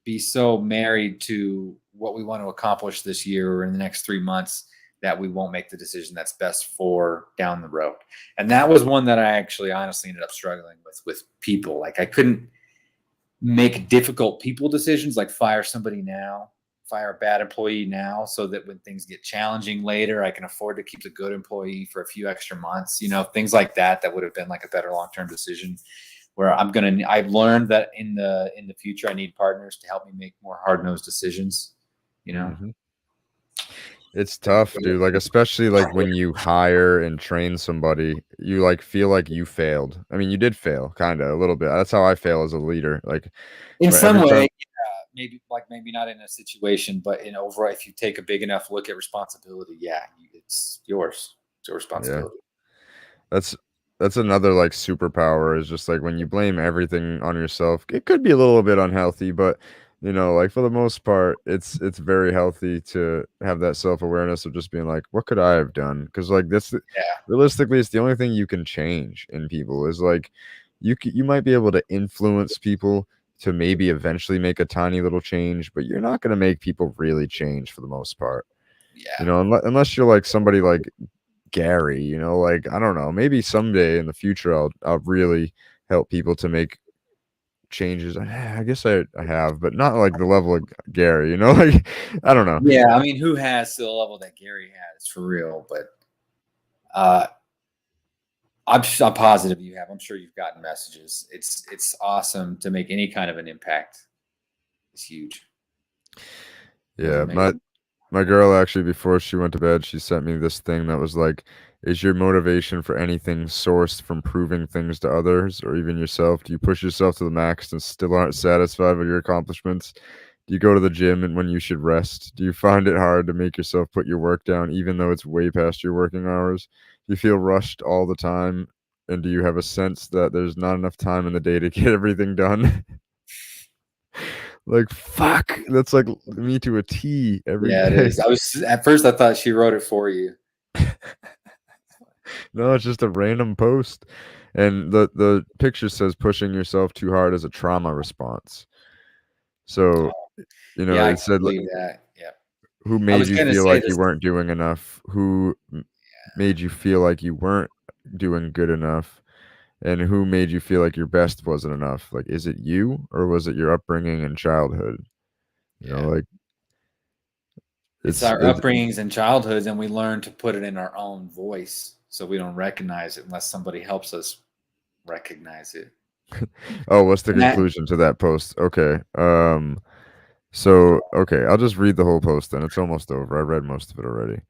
be so married to what we want to accomplish this year or in the next 3 months that we won't make the decision that's best for down the road. And that was one that I actually honestly ended up struggling with people. Like, I couldn't make difficult people decisions, like fire somebody now, fire a bad employee now, so that when things get challenging later, I can afford to keep the good employee for a few extra months, things like that would have been like a better long-term decision, where I've learned that in the future, I need partners to help me make more hard-nosed decisions, It's tough, dude. Like, especially like when you hire and train somebody, you like feel like you failed. I mean, you did fail, kind of a little bit. That's how I fail as a leader. Like, in some way, maybe not in a situation, but in overall, if you take a big enough look at responsibility, it's yours. It's your responsibility. Yeah. That's another like superpower, is just like when you blame everything on yourself. It could be a little bit unhealthy, but like for the most part, it's very healthy to have that self-awareness of just being like, what could I have done? Because like this, realistically, it's the only thing you can change in people, is like you might be able to influence people to maybe eventually make a tiny little change, but you're not going to make people really change for the most part. Unless you're like somebody like Gary, like, I don't know, maybe someday in the future I'll really help people to make changes. I guess I have, but not like the level of Gary, you know, like I don't know. Yeah, I mean, who has to the level that Gary has for real? But uh, I'm positive you have. I'm sure you've gotten messages. It's awesome to make any kind of an impact. It's huge. Really Yeah, amazing. my girl actually before she went to bed, she sent me this thing that was like, is your motivation for anything sourced from proving things to others or even yourself? Do you push yourself to the max and still aren't satisfied with your accomplishments? Do you go to the gym and when you should rest? Do you find it hard to make yourself put your work down even though it's way past your working hours? Do you feel rushed all the time? And do you have a sense that there's not enough time in the day to get everything done? Like, fuck, that's like me to a T every Yeah, it day. is. I was at first I thought she wrote it for you. No, it's just a random post. And the picture says pushing yourself too hard is a trauma response. So, you know, Yeah, I it can said believe that. Yeah. who I made was you gonna feel say like you this. weren't doing enough? Who made you feel like you weren't doing good enough? And who made you feel like your best wasn't enough? Like, is it you or was it your upbringing and childhood? You know, Yeah. like It's it's our it. upbringings and childhoods, and we learn to put it in our own voice so we don't recognize it unless somebody helps us recognize it. Oh, what's the And that conclusion to that post? Okay. So okay, I'll just read the whole post then. It's almost over. I read most of it already.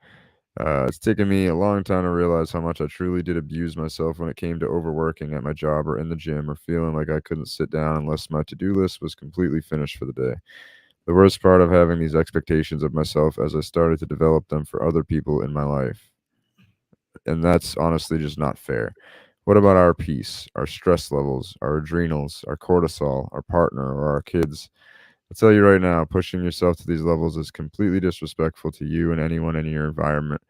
It's taken me a long time to realize how much I truly did abuse myself when it came to overworking at my job or in the gym or feeling like I couldn't sit down unless my to do list was completely finished for the day. The worst part of having these expectations of myself as I started to develop them for other people in my life. And that's honestly just not fair. What about our peace, our stress levels, our adrenals, our cortisol, our partner, or our kids? I'll tell you right now, pushing yourself to these levels is completely disrespectful to you and anyone in your environment.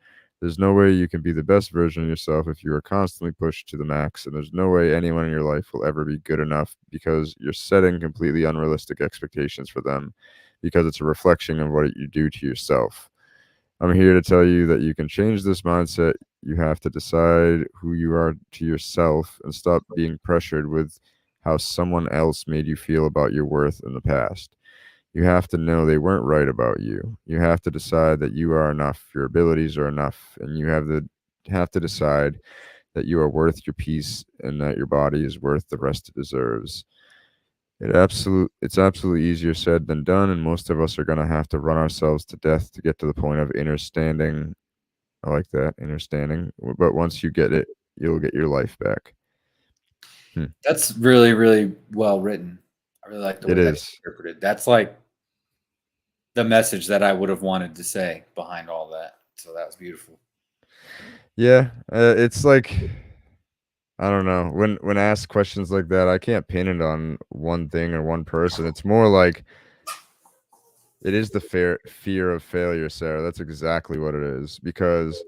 There's no way you can be the best version of yourself if you are constantly pushed to the max, and there's no way anyone in your life will ever be good enough because you're setting completely unrealistic expectations for them because it's a reflection of what you do to yourself. I'm here to tell you that you can change this mindset. You have to decide who you are to yourself and stop being pressured with how someone else made you feel about your worth in the past. You have to know they weren't right about you. You have to decide that you are enough, your abilities are enough, and you have to decide that you are worth your peace and that your body is worth the rest it deserves. It's absolutely easier said than done, and most of us are gonna have to run ourselves to death to get to the point of inner standing. I like that, inner standing. But once you get it, you'll get your life back. Hmm. that's really, really well written. I really like the It way that's is. interpreted. That's like the message that I would have wanted to say behind all that. So that was beautiful. Yeah, it's like I don't know. When asked questions like that, I can't pin it on one thing or one person. It's more like it is the fear of failure, Sarah. That's exactly what it is. Because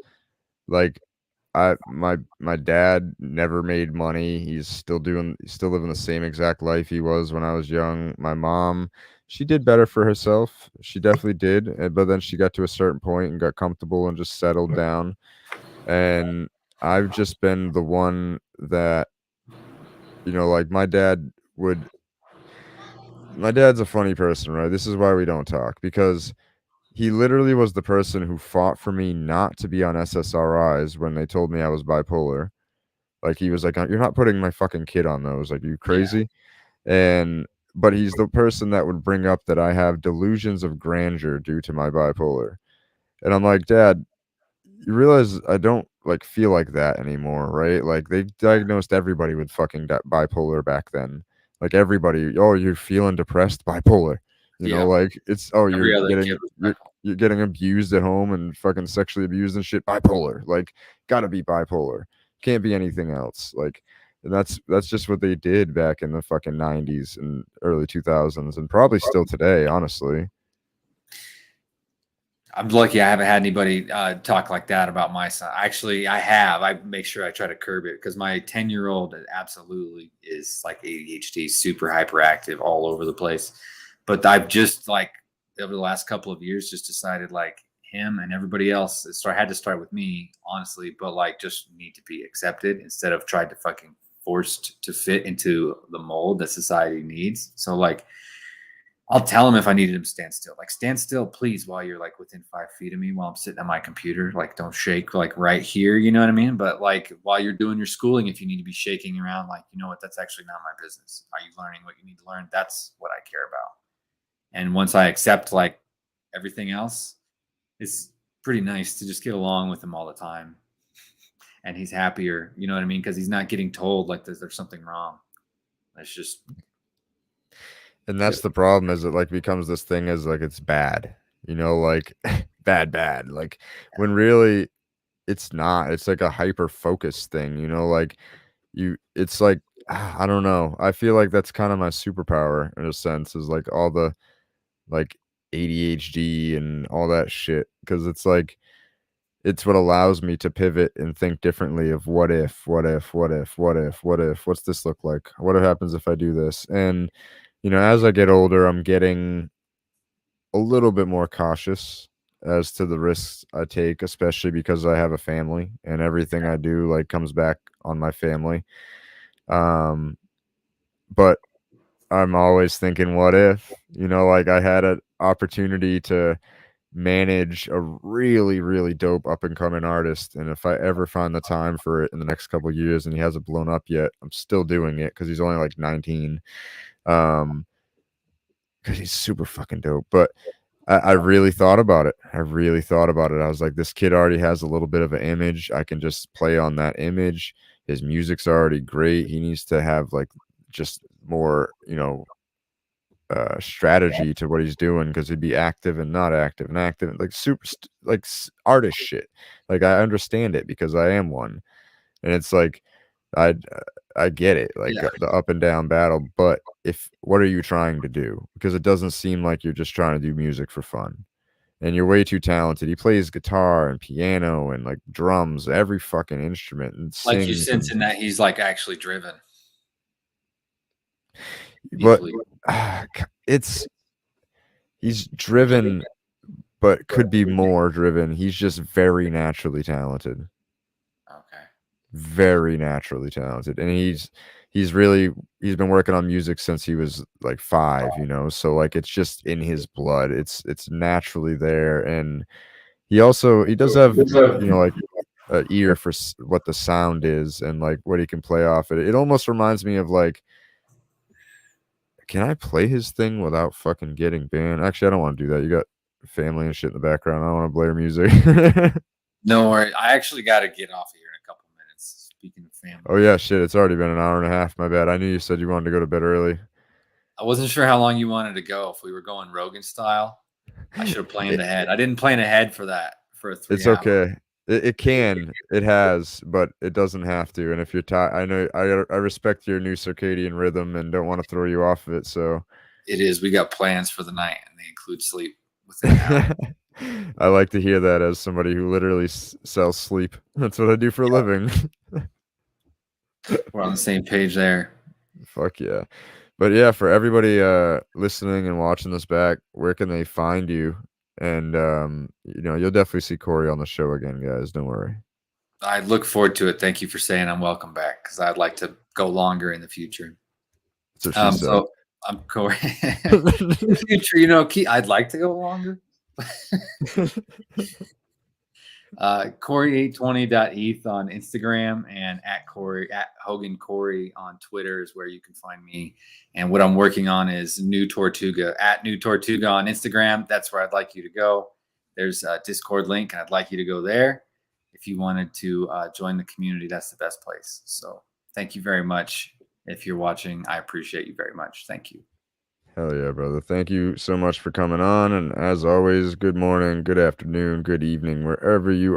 like my dad never made money. He's still living the same exact life he was when I was young. My mom, she did better for herself. She definitely did. But then she got to a certain point and got comfortable and just settled down. And I've just been the one that, you know, like my dad's a funny person, right? This is why we don't talk because he literally was the person who fought for me not to be on SSRIs when they told me I was bipolar. Like he was like, "You're not putting my fucking kid on those. Like, you Yeah. crazy?" And but he's the person that would bring up that I have delusions of grandeur due to my bipolar. And I'm like, "Dad, you realize I don't like feel like that anymore, right?" Like they diagnosed everybody with fucking bipolar back then. Like everybody, oh, you're feeling depressed, bipolar. You know, Yeah. like it's oh, Every other kid was you're getting abused at home and fucking sexually abused and shit, bipolar. Like gotta be bipolar. Can't be anything else. Like and that's just what they did back in the fucking 90s and early 2000s and probably still today, honestly. I'm lucky I haven't had anybody talk like that about my son. Actually, I have. I make sure I try to curb it because my 10-year-old absolutely is like ADHD, super hyperactive all over the place. But I've just like over the last couple of years just decided like him and everybody else. I had to start with me, honestly, but like just need to be accepted instead of tried to fucking forced to fit into the mold that society needs. So like, I'll tell him if I needed him to stand still. Like, stand still, please, while you're like within 5 feet of me while I'm sitting at my computer. Like, don't shake like right here. You know what I mean? But like while you're doing your schooling, if you need to be shaking around, like, you know what, that's actually not my business. Are you learning what you need to learn? That's what I care about. And once I accept like everything else, it's pretty nice to just get along with him all the time. And he's happier, you know what I mean? Because he's not getting told like there's something wrong. It's just, And that's the problem, is it like becomes this thing as like it's bad, like bad, like when really it's not. It's like a hyper focused thing, like it's like I don't know. I feel like that's kind of my superpower in a sense, is like all the like ADHD and all that shit, because it's like it's what allows me to pivot and think differently of what's this look like? What happens if I do this? And as I get older, I'm getting a little bit more cautious as to the risks I take, especially because I have a family and everything I do like comes back on my family. But I'm always thinking, what if, like I had an opportunity to manage a really, really dope up and coming artist. And if I ever find the time for it in the next couple of years and he hasn't blown up yet, I'm still doing it because he's only like 19. Because he's super fucking dope. But I really thought about it. I was like, this kid already has a little bit of an image. I can just play on that image. His music's already great. He needs to have like just more, strategy to what he's doing, because he'd be active and not active and active, like super artist shit. Like I understand it because I am one, and it's like I get it, like the up and down battle. But what are you trying to do? Because it doesn't seem like you're just trying to do music for fun. And you're way too talented. He plays guitar and piano and like drums, every fucking instrument, and like you sings. sense in that he's like actually driven. But he's driven, but could be more driven. He's just very naturally talented. Okay. Very naturally talented. And he's been working on music since he was like 5, so like it's just in his blood. It's naturally there. And he does have, like an ear for what the sound is and like what he can play off it. It almost reminds me of like, can I play his thing without fucking getting banned? Actually, I don't want to do that. You got family and shit in the background. I don't want to blare music. No worry. I actually got to get off of here in a couple minutes. Speaking of family. Oh yeah, shit. It's already been an hour and a half. My bad. I knew you said you wanted to go to bed early. I wasn't sure how long you wanted to go. If we were going Rogan style, I should have planned ahead. I didn't plan ahead for that. For a 3 It's hour. okay. It can. It has, but it doesn't have to. And if you're tired, I know I respect your new circadian rhythm and don't want to throw you off of it. So it is. We got plans for the night, and they include sleep within an hour. I like to hear that as somebody who literally sells sleep. That's what I do for a living. We're on the same page there. Fuck yeah. But yeah, for everybody listening and watching this back, where can they find you? And you'll definitely see Cory on the show again, guys. Don't worry. I look forward to it. Thank you for saying I'm welcome back, because I'd like to go longer in the future. So I'm Cory. In the future, I'd like to go longer. Cory820.eth on Instagram, and at Hogan Cory on Twitter is where you can find me. And what I'm working on is New Tortuga, at New Tortuga on Instagram. That's where I'd like you to go. There's a Discord link, and I'd like you to go there. If you wanted to join the community, that's the best place. So thank you very much. If you're watching, I appreciate you very much. Thank you. Hell yeah, brother. Thank you so much for coming on. And as always, good morning, good afternoon, good evening, wherever you